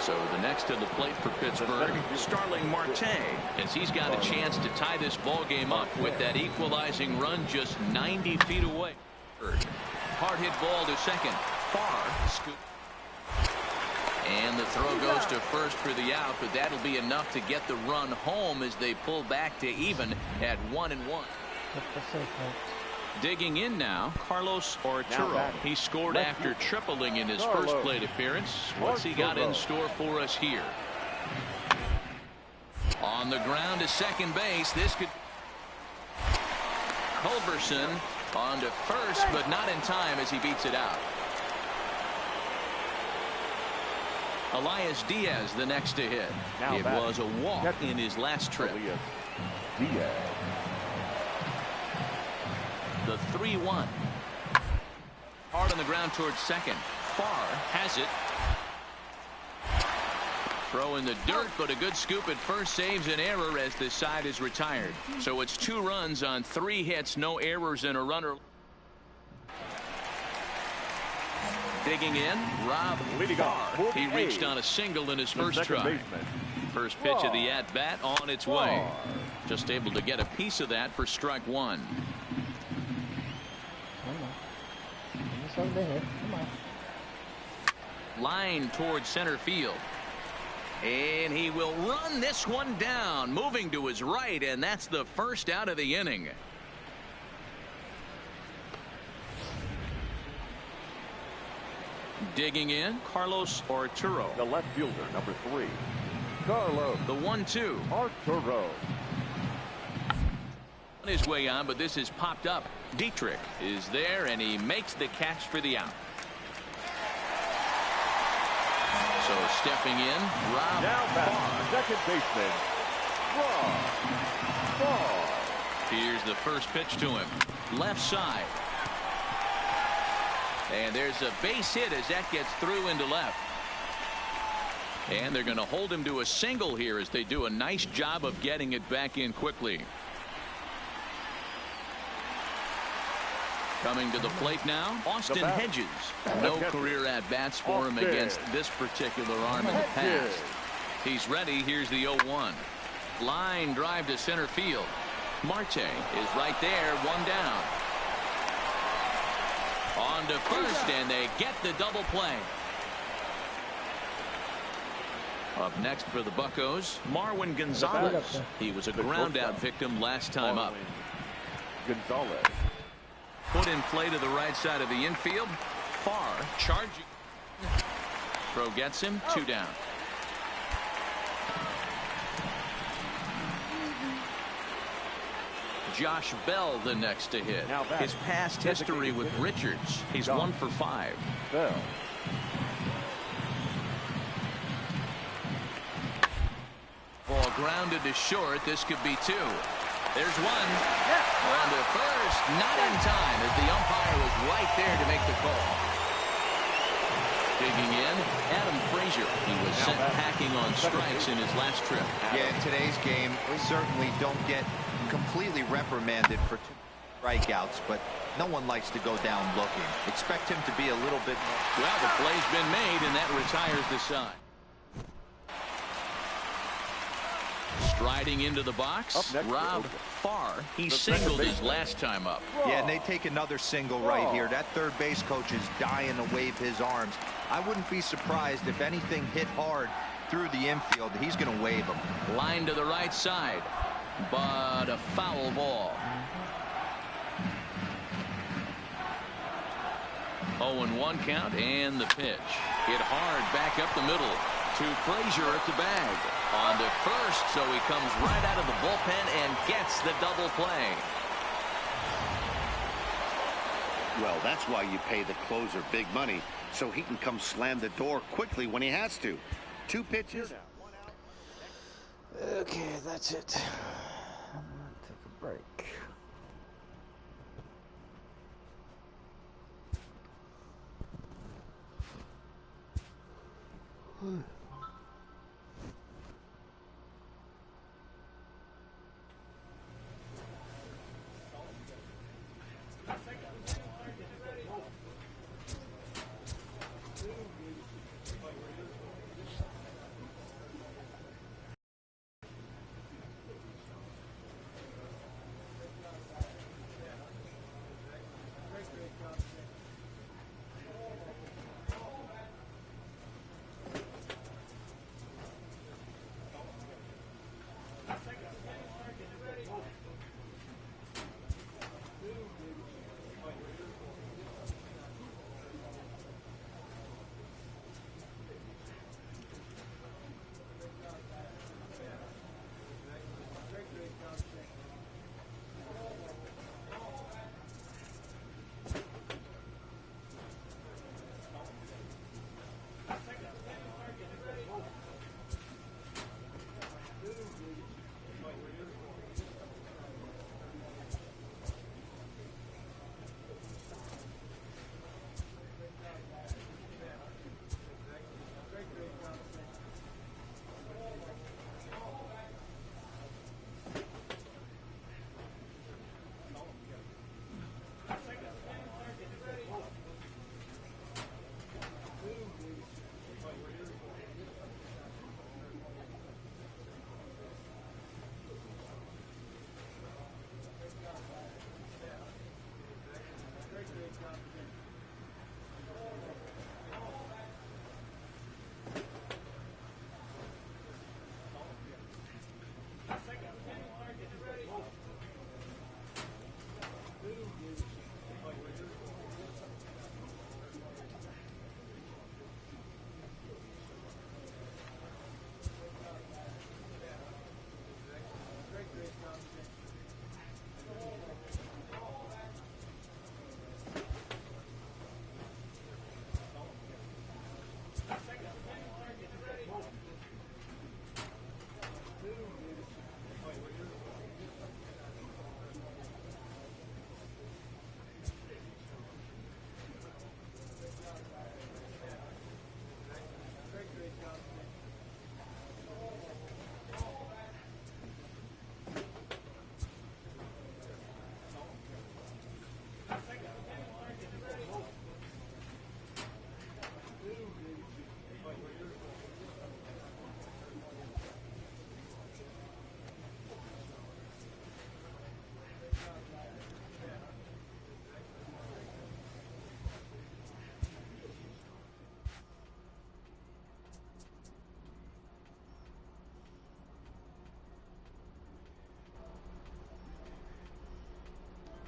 So the next to the plate for Pittsburgh, Starling Marte, as he's got a chance to tie this ball game up with that equalizing run just 90 feet away. Hard hit ball to second. Farr scoop. And the throw goes to first for the out, but that'll be enough to get the run home as they pull back to even at 1-1. Digging in now, Carlos Arturo. He scored after tripling in his first plate appearance. What's he got in store for us here? On the ground to second base. This could. Culberson on to first, but not in time as he beats it out. Elias Diaz the next to hit. It was a walk in his last trip. Diaz. The 3-1. Hard on the ground towards second. Farr has it. Throw in the dirt, but a good scoop at first saves an error as this side is retired. So it's 2 runs on 3 hits, no errors and a runner. Digging in, Rob Farr. He reached on a single in his first try. First pitch of the at-bat on its way. Just able to get a piece of that for strike 1. Line towards center field. And he will run this one down, moving to his right, and that's the first out of the inning. Digging in, Carlos Arturo. The left fielder, number 3. Carlos. The 1-2. Arturo. On his way on, but this is popped up. Dietrich is there, and he makes the catch for the out. So stepping in, Rob Now Farr. second baseman, Rob Farr. Here's the first pitch to him. Left side. And there's a base hit as that gets through into left. And they're going to hold him to a single here as they do a nice job of getting it back in quickly. Coming to the plate now, Austin Hedges. No career at-bats for him against this particular arm in the past. He's ready. Here's the 0-1. Line drive to center field. Marte is right there, one down. On to first, and they get the double play. Up next for the Buccos, Marwin Gonzalez. He was a ground-out victim last time up. Gonzalez. Put in play to the right side of the infield. Farr charging. Throw gets him, two down. Josh Bell the next to hit. His past history with Richards. He's 1 for 5. Bell. Ball grounded to short. This could be 2. There's one. On to first. Not in time as the umpire was right there to make the call. Digging in, Adam Frazier. He was sent packing on strikes in his last trip. Yeah, in today's game, we certainly don't get completely reprimanded for 2 strikeouts, but no one likes to go down looking. Expect him to be a little bit more. Well, the play's been made, and that retires the side. Striding into the box, Rob Farr. He singled his last time up. Yeah, and they take another single right here. That third base coach is dying to wave his arms. I wouldn't be surprised if anything hit hard through the infield. He's going to wave them. Line to the right side, but a foul ball. 0-1 count, and the pitch. Hit hard back up the middle to Frazier at the bag. On to first, so he comes right out of the bullpen and gets the double play. Well, that's why you pay the closer big money, so he can come slam the door quickly when he has to. 2 pitches. Okay, that's it. I'm gonna take a break.